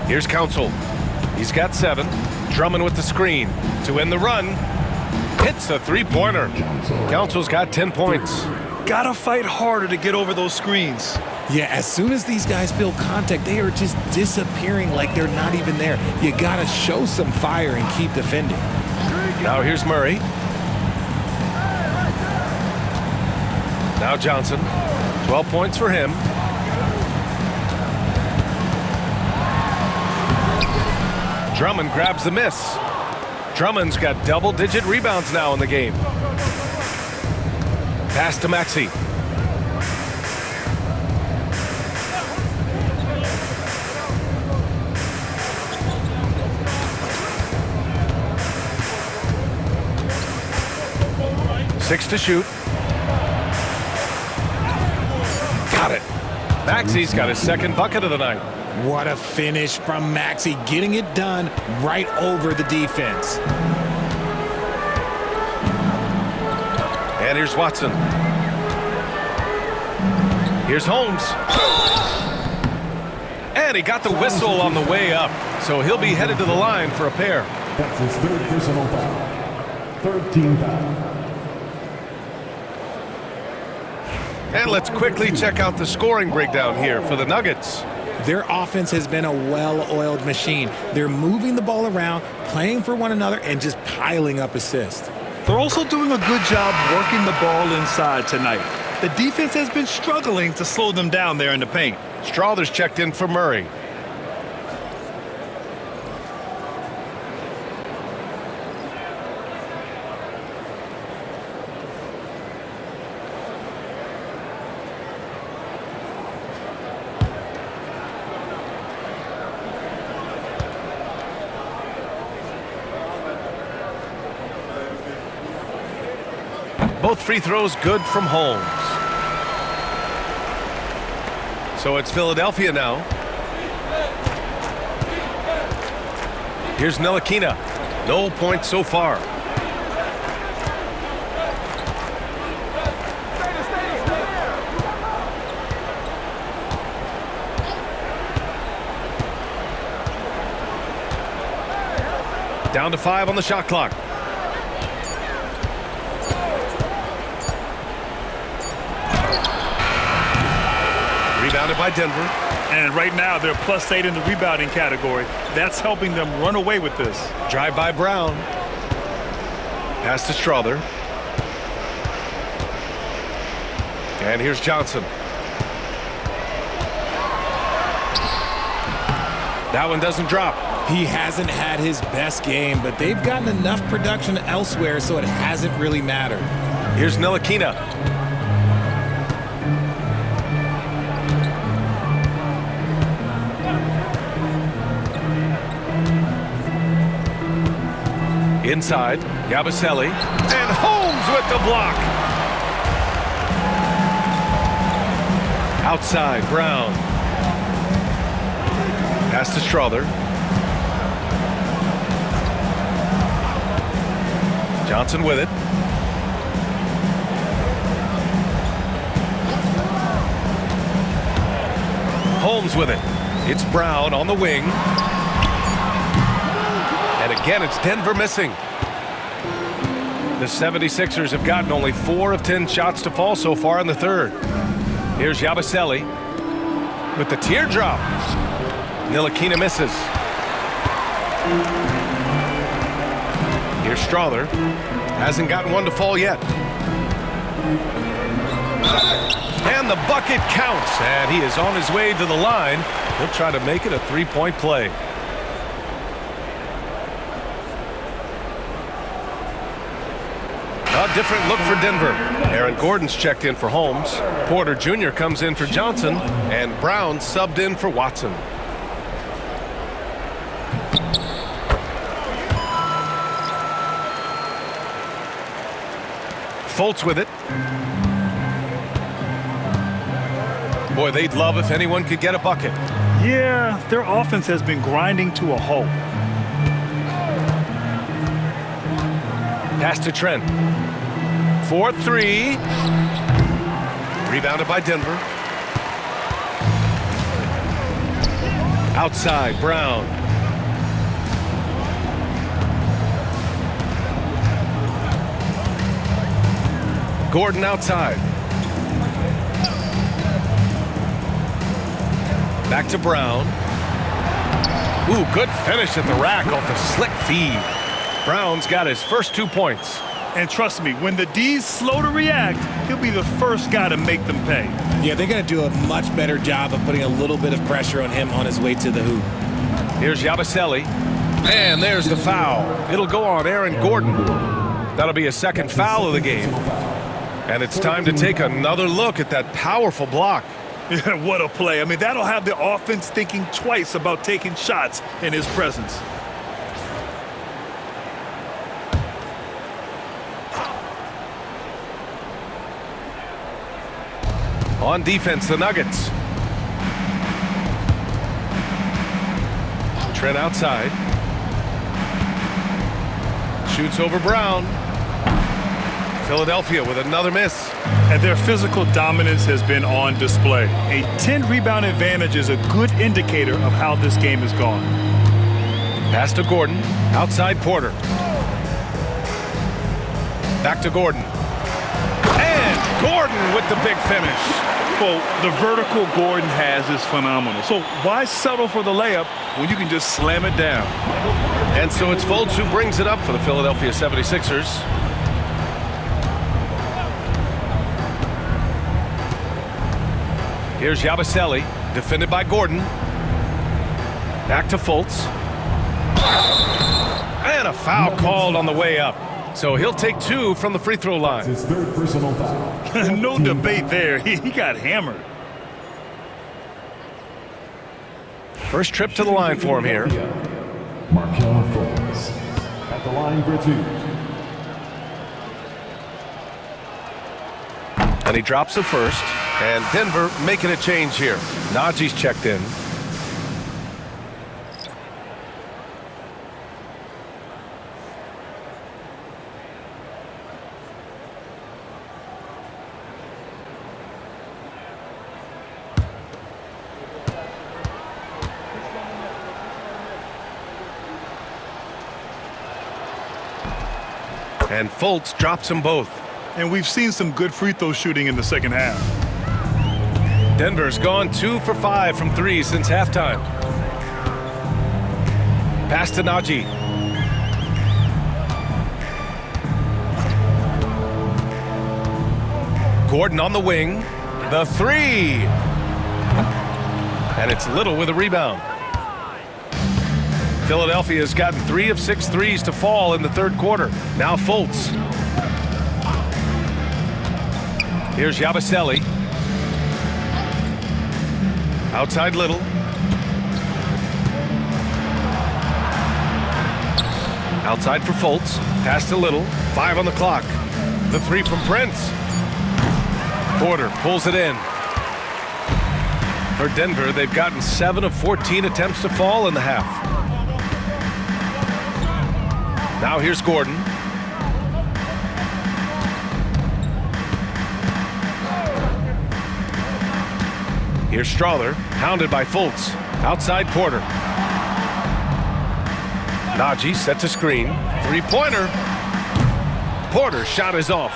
Here's Council. He's got 7. Drummond with the screen to end the run. Hits the three-pointer. Council's got 10 points. Gotta fight harder to get over those screens. Yeah, as soon as these guys feel contact, they are just disappearing like they're not even there. You gotta show some fire and keep defending. Now here's Murray. Now Johnson. 12 points for him. Drummond grabs the miss. Drummond's got double-digit rebounds now in the game. Pass to Maxey. Six to shoot. Got it. Maxey's got his second bucket of the night. What a finish from Maxey, getting it done right over the defense. And here's Watson. Here's Holmes. And he got the whistle on the way up, so he'll be headed to the line for a pair. That's his third personal foul. Third team foul. And let's quickly check out the scoring breakdown here for the Nuggets. Their offense has been a well-oiled machine. They're moving the ball around, playing for one another, and just piling up assists. They're also doing a good job working the ball inside tonight. The defense has been struggling to slow them down there in the paint. Strawther's checked in for Murray. Both free throws good from Holmes. So it's Philadelphia now. Here's Ntilikina. No points so far. Down to 5 on the shot clock. Rebounded by Denver. And right now they're +8 in the rebounding category. That's helping them run away with this. Drive by Brown. Pass to Strawther. And here's Johnson. That one doesn't drop. He hasn't had his best game, but they've gotten enough production elsewhere, so it hasn't really mattered. Here's Ntilikina. Inside, Yabusele, and Holmes with the block. Outside, Brown. Pass to Strawther. Johnson with it. Holmes with it. It's Brown on the wing. And again, it's Denver missing. The 76ers have gotten only 4 of 10 shots to fall so far in the third. Here's Yabusele with the teardrop. Ntilikina misses. Here's Strawther. Hasn't gotten one to fall yet. And the bucket counts. And he is on his way to the line. He'll try to make it a three-point play. A different look for Denver. Aaron Gordon's checked in for Holmes. Porter Jr. comes in for Johnson. And Brown subbed in for Watson. Fultz with it. Boy, they'd love if anyone could get a bucket. Yeah, their offense has been grinding to a halt. Pass to Trent. 4-3. Rebounded by Denver. Outside, Brown. Gordon outside. Back to Brown. Ooh, good finish at the rack off the slick feed. Brown's got his first 2 points. And trust me, when the D's slow to react, he'll be the first guy to make them pay. Yeah, they're going to do a much better job of putting a little bit of pressure on him on his way to the hoop. Here's Yabusele. And there's the foul. It'll go on Aaron Gordon. That'll be a second foul of the game. And it's time to take another look at that powerful block. Yeah, what a play. I mean, that'll have the offense thinking twice about taking shots in his presence. On defense, the Nuggets. Trent outside. Shoots over Brown. Philadelphia with another miss. And their physical dominance has been on display. A 10-rebound advantage is a good indicator of how this game has gone. Pass to Gordon. Outside Porter. Back to Gordon. And Gordon with the big finish. Well, the vertical Gordon has is phenomenal. So why settle for the layup when you can just slam it down? And so it's Fultz who brings it up for the Philadelphia 76ers. Here's Yabusele, defended by Gordon. Back to Fultz. And a foul called on the way up. So he'll take 2 from the free throw line. His third personal foul. No debate there. He got hammered. First trip to the line for him here. Markelle Fultz at the line for 2. And he drops the first. And Denver making a change here. Najee's checked in. And Fultz drops them both. And we've seen some good free throw shooting in the second half. Denver's gone 2 for 5 from 3 since halftime. Pass to Najee. Gordon on the wing. The 3. And it's Little with a rebound. Philadelphia has gotten 3 of 6 threes to fall in the third quarter. Now Fultz. Here's Yabusele. Outside Little. Outside for Fultz. Pass to Little. 5 on the clock. The 3 from Prince. Porter pulls it in. For Denver, they've gotten 7 of 14 attempts to fall in the half. Now here's Gordon. Here's Strawther, hounded by Fultz. Outside Porter. Najee sets a screen. 3-pointer. Porter's shot is off.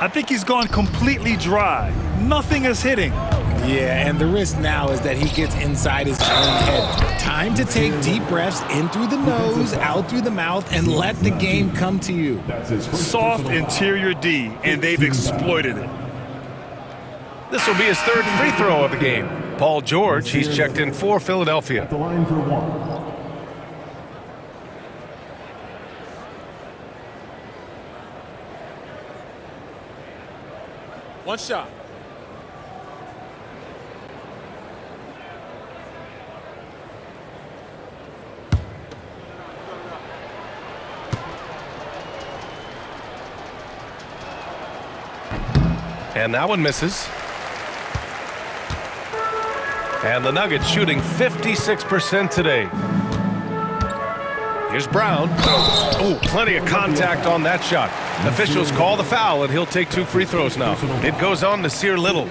I think he's gone completely dry. Nothing is hitting. Yeah, and the risk now is that he gets inside his own head. Time to take deep breaths in through the nose, out through the mouth, and let the game come to you. Soft interior D, and they've exploited it. This will be his third free throw of the game. Paul George, he's checked in for Philadelphia. At the line for 1. One shot. And that one misses. And the Nuggets shooting 56% today. Here's Brown. Oh, plenty of contact on that shot. Officials call the foul, and he'll take 2 free throws now. It goes on to Sear Little.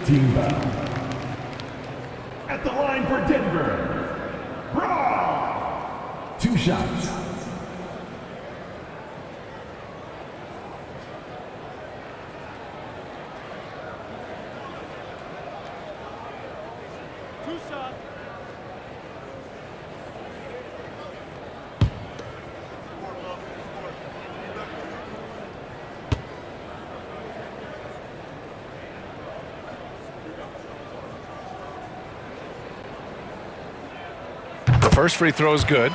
At the line for Denver, Brown. 2 shots. First free throw is good.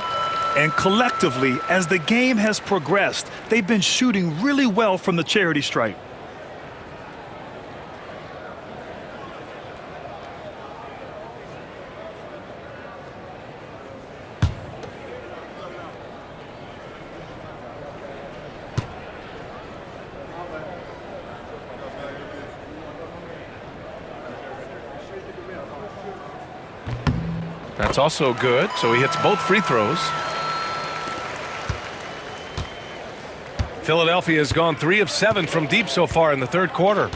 And collectively, as the game has progressed, they've been shooting really well from the charity stripe. That's also good, so he hits both free throws. Philadelphia has gone 3 of 7 from deep so far in the third quarter.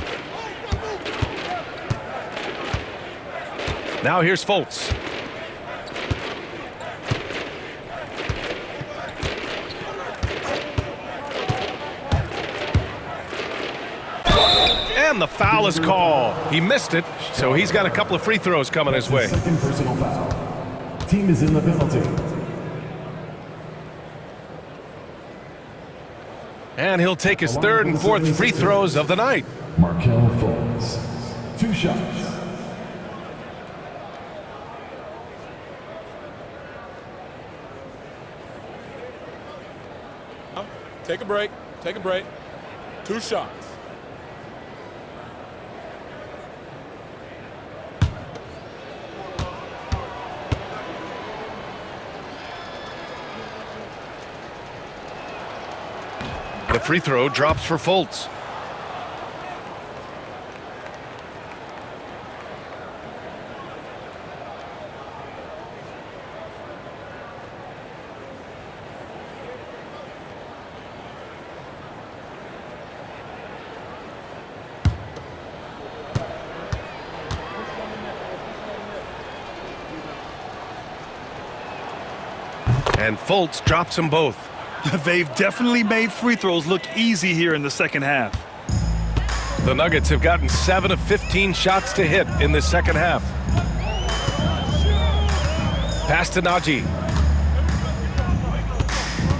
Now here's Fultz. And the foul is called. He missed it, so he's got a couple of free throws coming his way. Second personal foul. Team is in the penalty. And he'll take his third and fourth free throws of the night. Markelle Fultz. 2 shots. Take a break. Take a break. 2 shots. The free throw drops for Fultz. And Fultz drops them both. They've definitely made free throws look easy here in the second half. The Nuggets have gotten 7 of 15 shots to hit in the second half. Pass to Najee.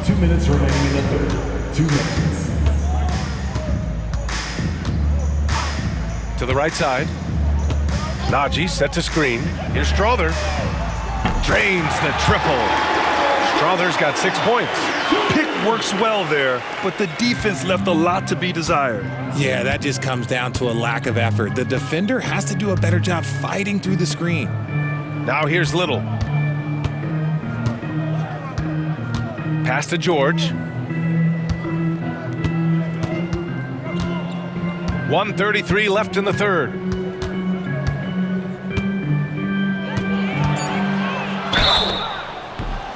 2 minutes remaining in the third. 2 minutes. To the right side. Najee set to screen. Here's Strother. Drains the triple. Strother's got 6 points. Pick works well there, but the defense left a lot to be desired. Yeah, that just comes down to a lack of effort. The defender has to do a better job fighting through the screen. Now here's Little. Pass to George. 1:33 left in the third.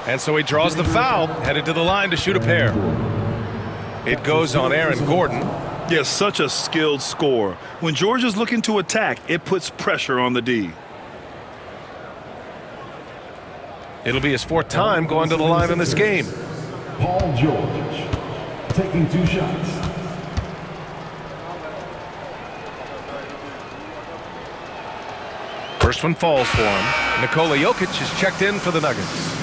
And so he draws the foul, headed to the line to shoot a pair. It goes on Aaron Gordon. Yes, such a skilled scorer. When George is looking to attack, it puts pressure on the D. It'll be his 4th time going to the line in this game. Paul George taking 2 shots. First one falls for him. Nikola Jokic is checked in for the Nuggets.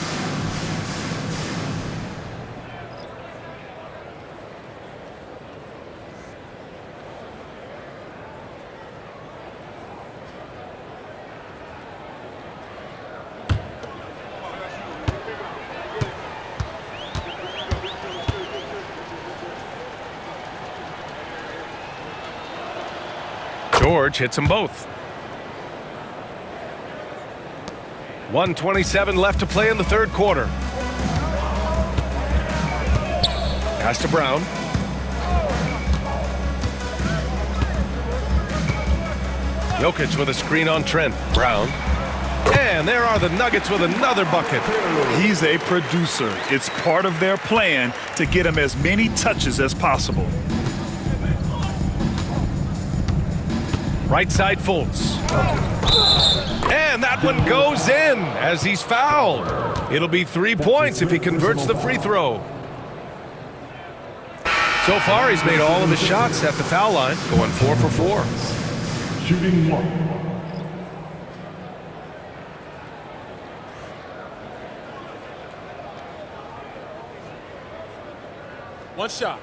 George hits them both. 1:27 left to play in the third quarter. Pass to Brown. Jokic with a screen on Trent. Brown. And there are the Nuggets with another bucket. He's a producer. It's part of their plan to get him as many touches as possible. Right side Fultz. And that one goes in as he's fouled. It'll be 3 points if he converts the free throw. So far, he's made all of his shots at the foul line, going 4 for 4. Shooting 1. One shot.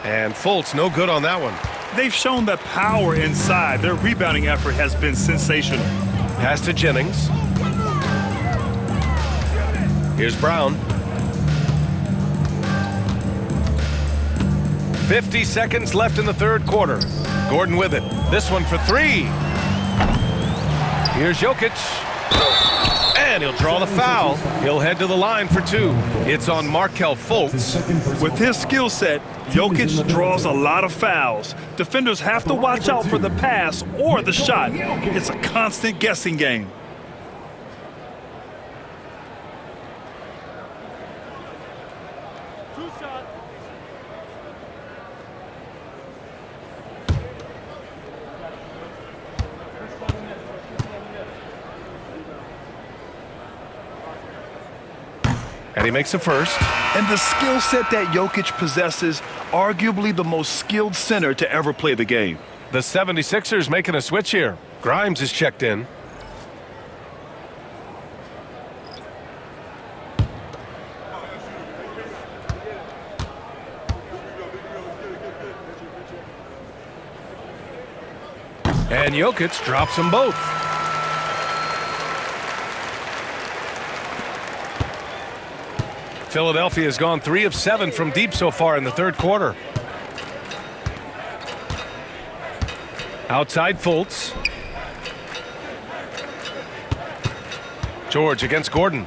And Fultz, no good on that one. They've shown that power inside. Their rebounding effort has been sensational. Pass to Jennings. Here's Brown. 50 seconds left in the third quarter. Gordon with it. This one for three. Here's Jokic. And he'll draw the foul. He'll head to the line for two. It's on Markelle Fultz. With his skill set, Jokic draws a lot of fouls. Defenders have to watch out for the pass or the shot. It's a constant guessing game. And he makes the first. And the skill set that Jokic possesses, arguably the most skilled center to ever play the game. The 76ers making a switch here. Grimes is checked in. And Jokic drops them both. Philadelphia has gone 3 of 7 from deep so far in the third quarter. Outside Fultz. George against Gordon.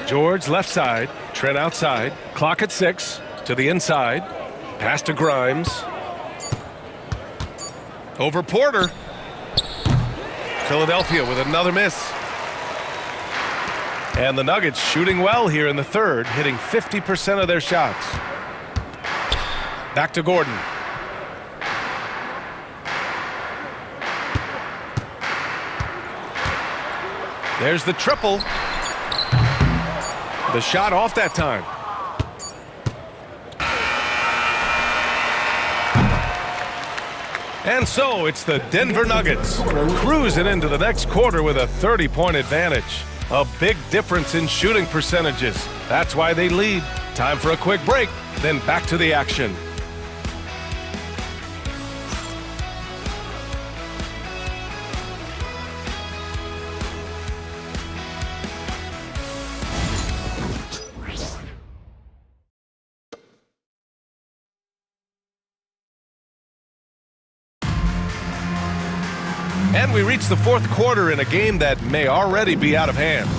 George left side. Trent outside. Clock at 6. To the inside. Pass to Grimes. Over Porter. Philadelphia with another miss. And the Nuggets shooting well here in the third, hitting 50% of their shots. Back to Gordon. There's the triple. The shot off that time. And so it's the Denver Nuggets cruising into the next quarter with a 30-point advantage. A big difference in shooting percentages. That's why they lead. Time for a quick break, then back to the action. And we reach the fourth quarter in a game that may already be out of hand.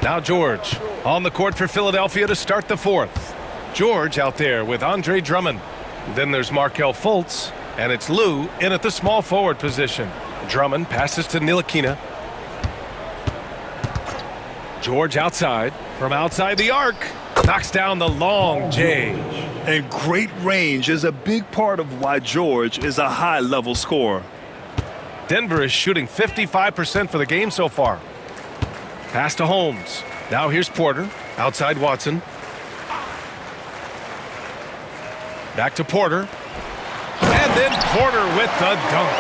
Now George on the court for Philadelphia to start the fourth. George out there with Andre Drummond. Then there's Markelle Fultz, and it's Lou in at the small forward position. Drummond passes to Ntilikina. George outside. From outside the arc. Knocks down the long J. And great range is a big part of why George is a high-level scorer. Denver is shooting 55% for the game so far. Pass to Holmes. Now here's Porter. Outside Watson. Back to Porter. And then Porter with the dunk.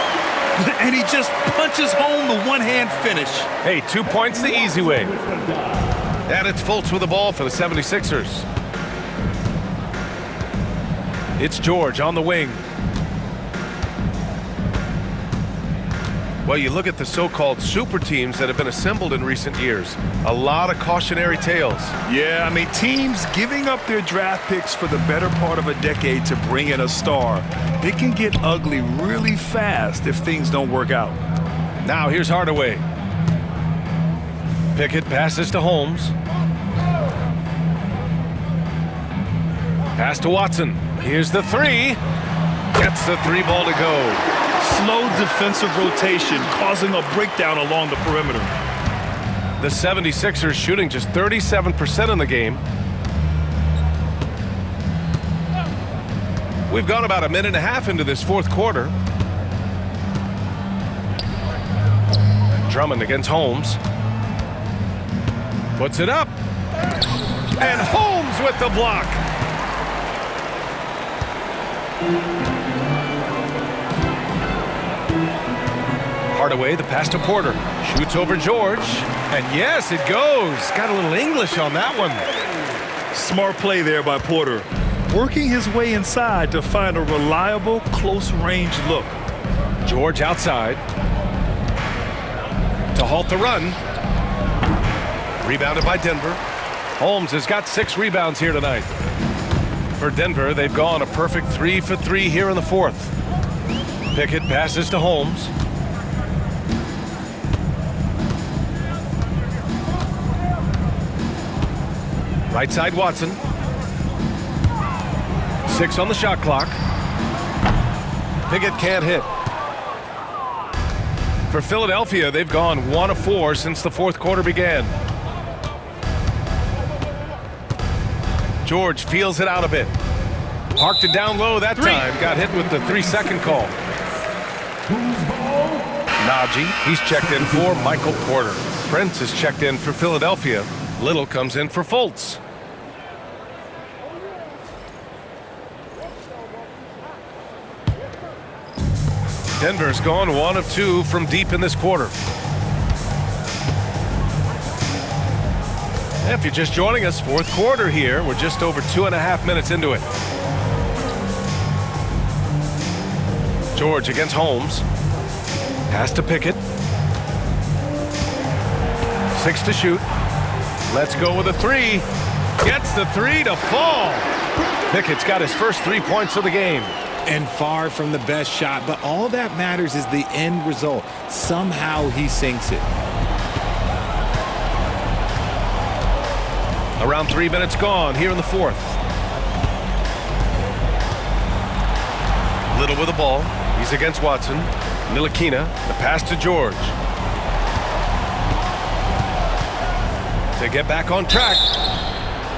And he just punches home the one-hand finish. Hey, 2 points the easy way. And it's Fultz with the ball for the 76ers. It's George on the wing. Well, you look at the so-called super teams that have been assembled in recent years. A lot of cautionary tales. Yeah, I mean, teams giving up their draft picks for the better part of a decade to bring in a star. It can get ugly really fast if things don't work out. Now here's Hardaway. Pickett passes to Holmes. Pass to Watson. Here's the three. Gets the three ball to go. Slow defensive rotation causing a breakdown along the perimeter. The 76ers shooting just 37% in the game. We've gone about a minute and a half into this fourth quarter. Drummond against Holmes. Puts it up. And Holmes with the block. Hardaway, the pass to Porter. Shoots over George. And yes, it goes. Got a little English on that one. Smart play there by Porter. Working his way inside to find a reliable, close-range look. George outside. To halt the run. Rebounded by Denver. Holmes has got 6 rebounds here tonight. For Denver, they've gone a perfect 3 for 3 here in the fourth. Pickett passes to Holmes. Right side Watson. 6 on the shot clock. Pickett can't hit. For Philadelphia, they've gone 1 of 4 since the fourth quarter began. George feels it out a bit. Parked it down low that time. Got hit with the 3-second call. Najee, he's checked in for Michael Porter. Prince is checked in for Philadelphia. Little comes in for Fultz. Denver's gone 1 of 2 from deep in this quarter. If you're just joining us, fourth quarter here. We're just over 2.5 minutes into it. George against Holmes. Pass to Pickett. 6 to shoot. Let's go with a 3. Gets the 3 to fall. Pickett's got his first 3 points of the game. And far from the best shot, but all that matters is the end result. Somehow he sinks it. Around 3 minutes gone here in the fourth. Little with the ball. He's against Watson. Ntilikina, the pass to George. To get back on track.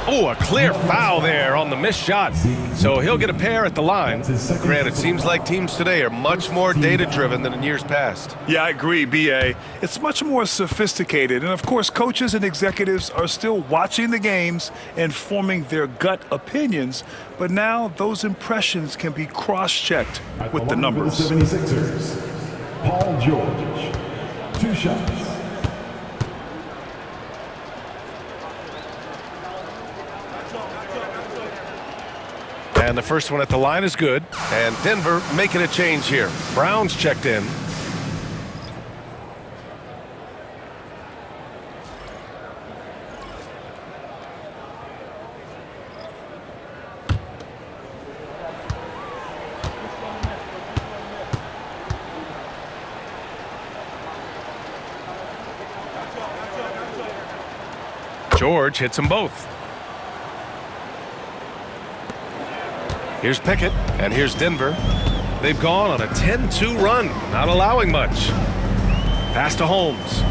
Oh, a clear foul there on the missed shot. So he'll get a pair at the line. Grant, it seems like teams today are much more data-driven than in years past. Yeah, I agree, B.A. It's much more sophisticated. And, of course, coaches and executives are still watching the games and forming their gut opinions. But now those impressions can be cross-checked with the numbers. 76ers, Paul George, 2 shots. And the first one at the line is good. And Denver making a change here. Brown's checked in. George hits them both. Here's Pickett, and here's Denver. They've gone on a 10-2 run, not allowing much. Pass to Holmes.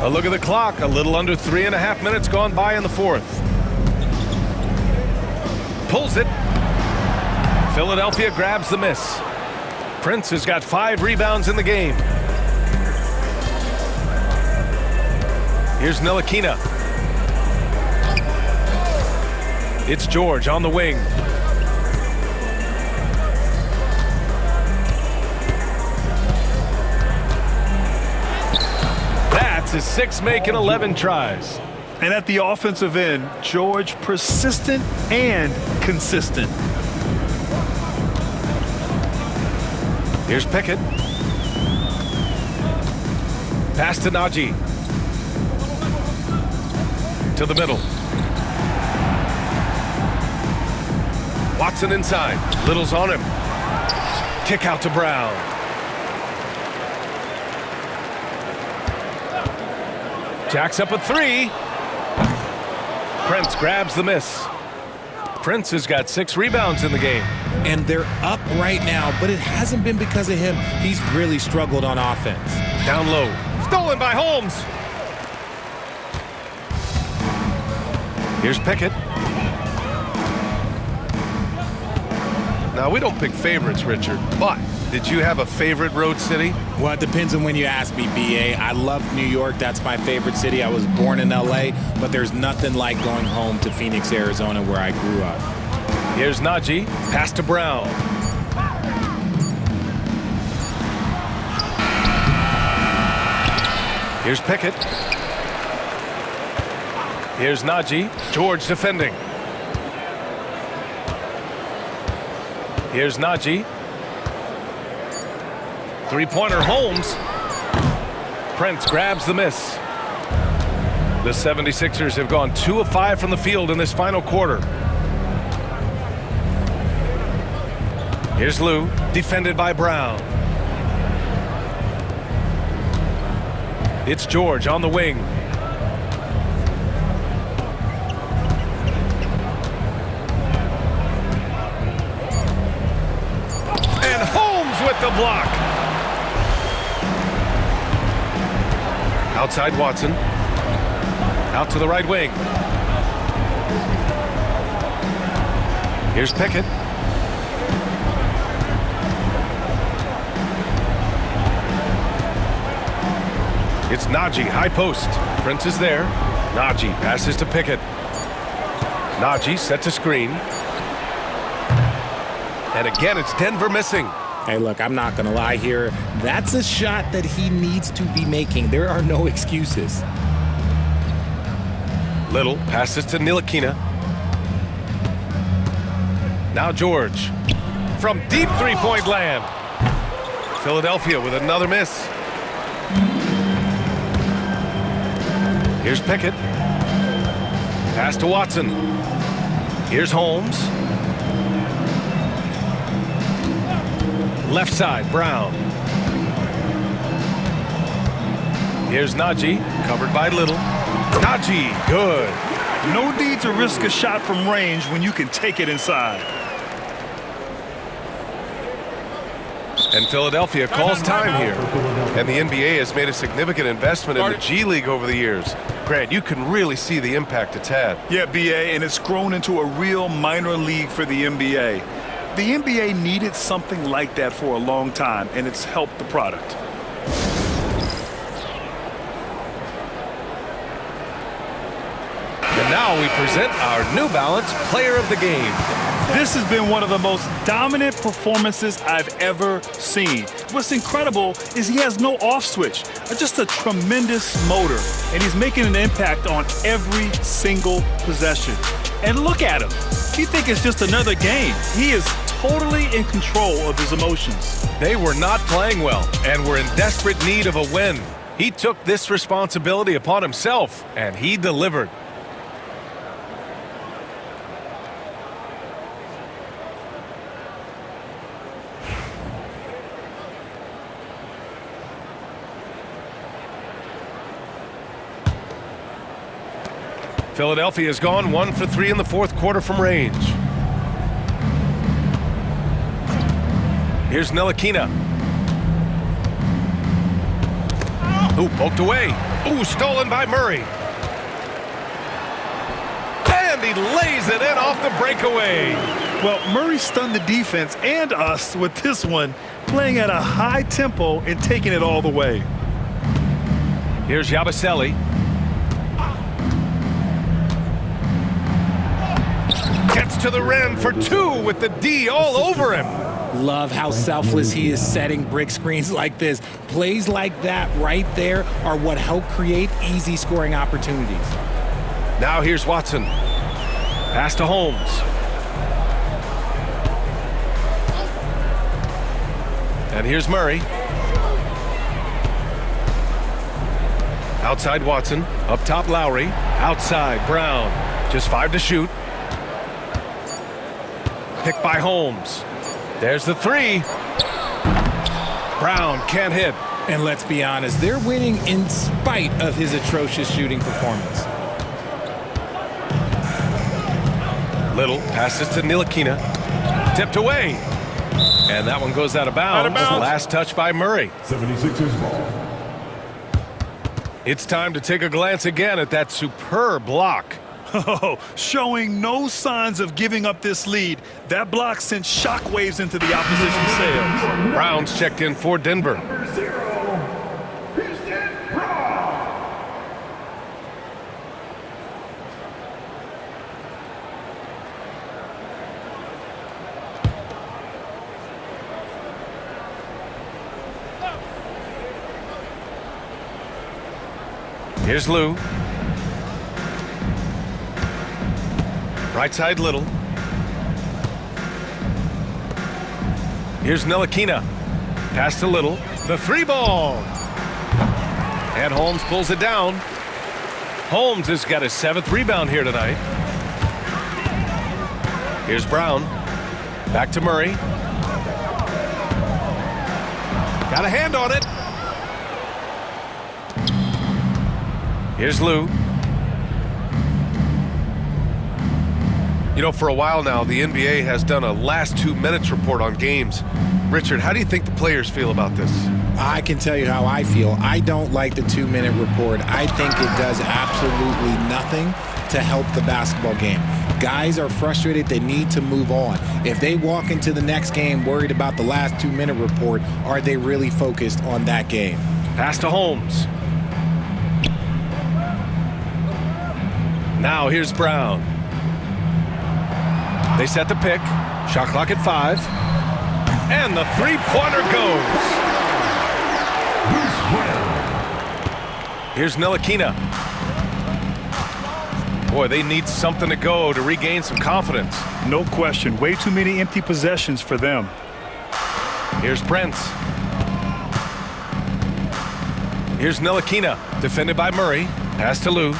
A look at the clock, a little under 3.5 minutes gone by in the fourth. Pulls it. Philadelphia grabs the miss. Prince has got 5 rebounds in the game. Here's Ntilikina. It's George on the wing. That's his 6 make and 11 tries. And at the offensive end, George persistent and consistent. Here's Pickett. Pass to Najee. To the middle. Watson inside. Little's on him. Kick out to Brown. Jacks up a 3. Prince grabs the miss. Prince has got 6 rebounds in the game. And they're up right now, but it hasn't been because of him. He's really struggled on offense. Down low. Stolen by Holmes. Here's Pickett. Now, we don't pick favorites, Richard, but did you have a favorite road city? Well, it depends on when you ask me, B.A. I love New York. That's my favorite city. I was born in L.A., but there's nothing like going home to Phoenix, Arizona, where I grew up. Here's Najee. Pass to Brown. Here's Pickett. Here's Najee. George defending. Here's Najee. Three-pointer Holmes. Prince grabs the miss. The 76ers have gone 2 of 5 from the field in this final quarter. Here's Lou, defended by Brown. It's George on the wing. And Holmes with the block. Outside Watson. Out to the right wing. Here's Pickett. It's Najee, high post. Prince is there. Najee passes to Pickett. Najee sets a screen. And again, it's Denver missing. Hey, look, I'm not going to lie here. That's a shot that he needs to be making. There are no excuses. Little passes to Ntilikina. Now George. From deep three-point land. Philadelphia with another miss. Here's Pickett. Pass to Watson. Here's Holmes. Left side, Brown. Here's Najee, covered by Little. Najee, good. No need to risk a shot from range when you can take it inside. And Philadelphia calls time here. And the NBA has made a significant investment in the G League over the years. Grant, you can really see the impact it's had. Yeah, BA, and it's grown into a real minor league for the NBA. The NBA needed something like that for a long time, and it's helped the product. And now we present our New Balance Player of the Game. This has been one of the most dominant performances I've ever seen. What's incredible is he has no off switch, just a tremendous motor, and he's making an impact on every single possession. And look at him. You think it's just another game. He is totally in control of his emotions. They were not playing well and were in desperate need of a win. He took this responsibility upon himself, and he delivered. Philadelphia has gone 1 for 3 in the fourth quarter from range. Here's Ntilikina. Ooh, poked away. Ooh, stolen by Murray. And he lays it in off the breakaway. Well, Murray stunned the defense and us with this one, playing at a high tempo and taking it all the way. Here's Yabusele. Gets to the rim for 2 with the D all over him. Love how selfless he is setting brick screens like this. Plays like that right there are what help create easy scoring opportunities. Now here's Watson. Pass to Holmes. And here's Murray. Outside Watson. Up top Lowry. Outside Brown. Just 5 to shoot. Picked by Holmes. There's the 3. Brown can't hit. And let's be honest, they're winning in spite of his atrocious shooting performance. Little passes to Ntilikina. Tipped away. And that one goes out of bounds. Last touch by Murray. 76ers ball. It's time to take a glance again at that superb block. Oh, showing no signs of giving up this lead. That block sent shockwaves into the opposition sails. Brown's checked in for Denver. Number 0, Houston Brown. Here's Lou. Right side Little. Here's Ntilikina. Pass to Little. The 3-ball. And Holmes pulls it down. Holmes has got his 7th rebound here tonight. Here's Brown. Back to Murray. Got a hand on it. Here's Lou. You know, for a while now, the NBA has done a last 2 minutes report on games. Richard, how do you think the players feel about this? I can tell you how I feel. I don't like the 2-minute report. I think it does absolutely nothing to help the basketball game. Guys are frustrated. They need to move on. If they walk into the next game worried about the last 2-minute report, are they really focused on that game? Pass to Holmes. Now here's Brown. They set the pick. Shot clock at 5. And the 3-pointer goes. Here's Ntilikina. Boy, they need something to go to regain some confidence. No question. Way too many empty possessions for them. Here's Prince. Here's Ntilikina. Defended by Murray. Pass to Lou.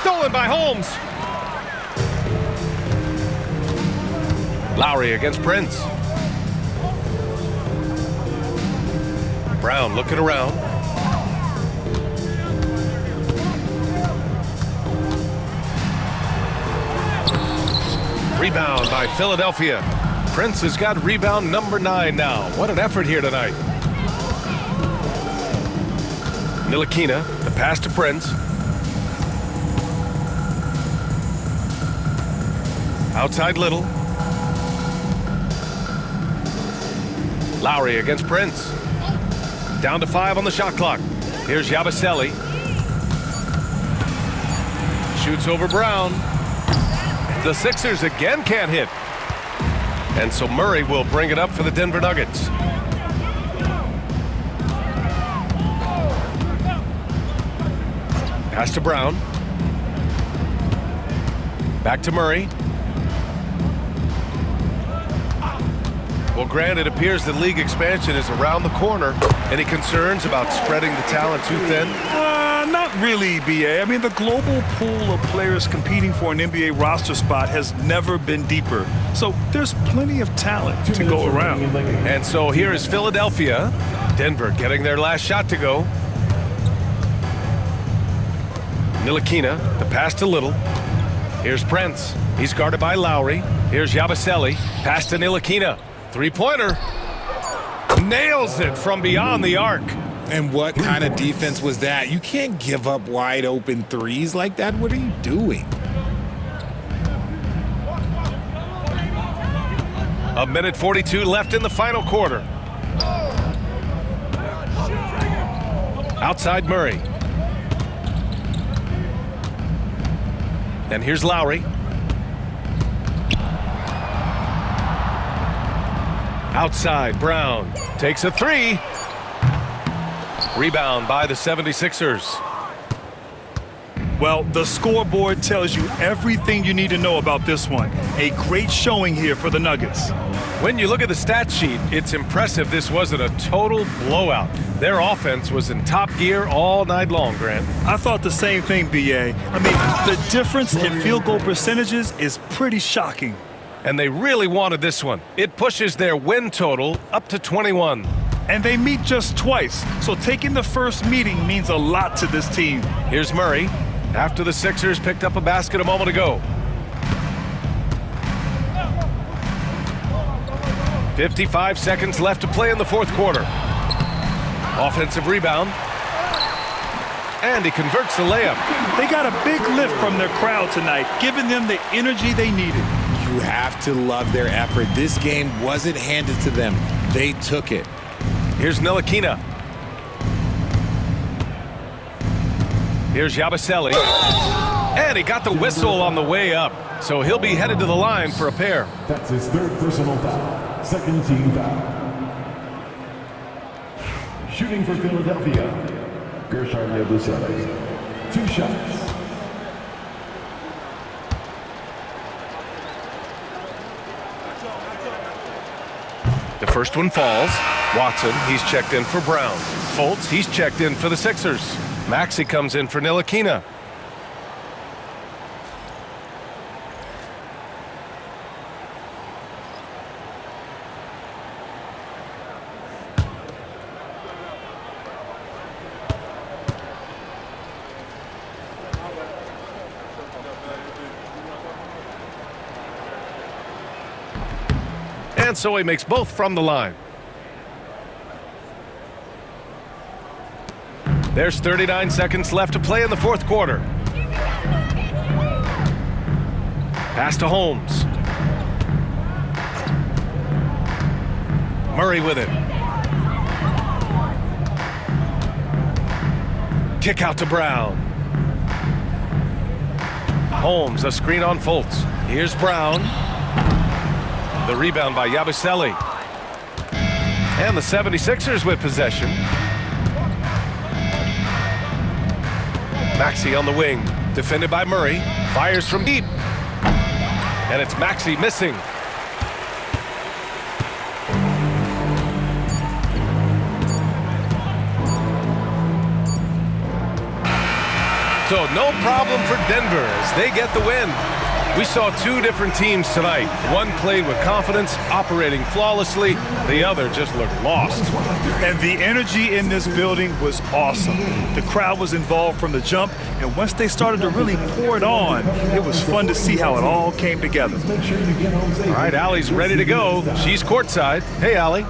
Stolen by Holmes. Lowry against Prince. Brown looking around. Rebound by Philadelphia. Prince has got rebound number 9 now. What an effort here tonight. Ntilikina, the pass to Prince. Outside Little. Lowry against Prince. Down to 5 on the shot clock. Here's Yabusele. Shoots over Brown. The Sixers again can't hit. And so Murray will bring it up for the Denver Nuggets. Pass to Brown. Back to Murray. Well, Grant, it appears that league expansion is around the corner. Any concerns about spreading the talent too thin? Not really, B.A. I mean, the global pool of players competing for an NBA roster spot has never been deeper. So there's plenty of talent to go around. And so here is Philadelphia. Denver getting their last shot to go. Ntilikina, the pass to Little. Here's Prince. He's guarded by Lowry. Here's Yabusele. Pass to Ntilikina. 3-pointer. Nails it from beyond the arc. And what kind of defense was that? You can't give up wide open threes like that. What are you doing? A minute 42 left in the final quarter. Outside Murray. And here's Lowry. Outside, Brown takes a 3. Rebound by the 76ers. Well, the scoreboard tells you everything you need to know about this one. A great showing here for the Nuggets. When you look at the stat sheet, it's impressive this wasn't a total blowout. Their offense was in top gear all night long, Grant. I thought the same thing, B.A. I mean, the difference in field goal percentages is pretty shocking. And they really wanted this one. It pushes their win total up to 21. And they meet just twice, so taking the first meeting means a lot to this team. Here's Murray, after the Sixers picked up a basket a moment ago. 55 seconds left to play in the fourth quarter. Offensive rebound. And he converts the layup. They got a big lift from their crowd tonight, giving them the energy they needed. You have to love their effort. This game wasn't handed to them. They took it. Here's Ntilikina. Here's Yabusele. And he got the whistle on the way up. So he'll be headed to the line for a pair. That's his 3rd personal foul. 2nd team foul. Shooting for Philadelphia, Gershon Yabusele. 2 shots. The first one falls. Watson, he's checked in for Brown. Fultz, he's checked in for the Sixers. Maxey comes in for Ntilikina. And so he makes both from the line. There's 39 seconds left to play in the fourth quarter. Pass to Holmes. Murray with it. Kick out to Brown. Holmes, a screen on Fultz. Here's Brown. The rebound by Yabusele. And the 76ers with possession. Maxey on the wing, defended by Murray. Fires from deep. And it's Maxey missing. So no problem for Denver as they get the win. We saw 2 different teams tonight. One played with confidence, operating flawlessly. The other just looked lost. And the energy in this building was awesome. The crowd was involved from the jump, and once they started to really pour it on, it was fun to see how it all came together. All right, Allie's ready to go. She's courtside. Hey, Allie.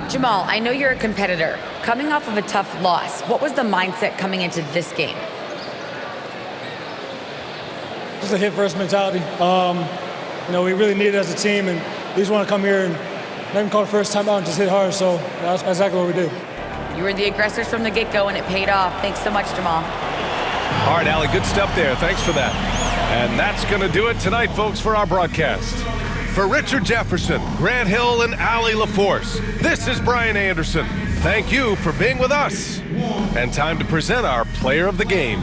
Jamal, I know you're a competitor. Coming off of a tough loss, what was the mindset coming into this game? Just a hit-first mentality. We really need it as a team, and we just want to come here and not even call the first time out and just hit hard. So that's exactly what we do. You were the aggressors from the get-go, and it paid off. Thanks so much, Jamal. All right, Allie, good stuff there. Thanks for that. And that's going to do it tonight, folks, for our broadcast. For Richard Jefferson, Grant Hill, and Allie LaForce, this is Brian Anderson. Thank you for being with us. And time to present our player of the game.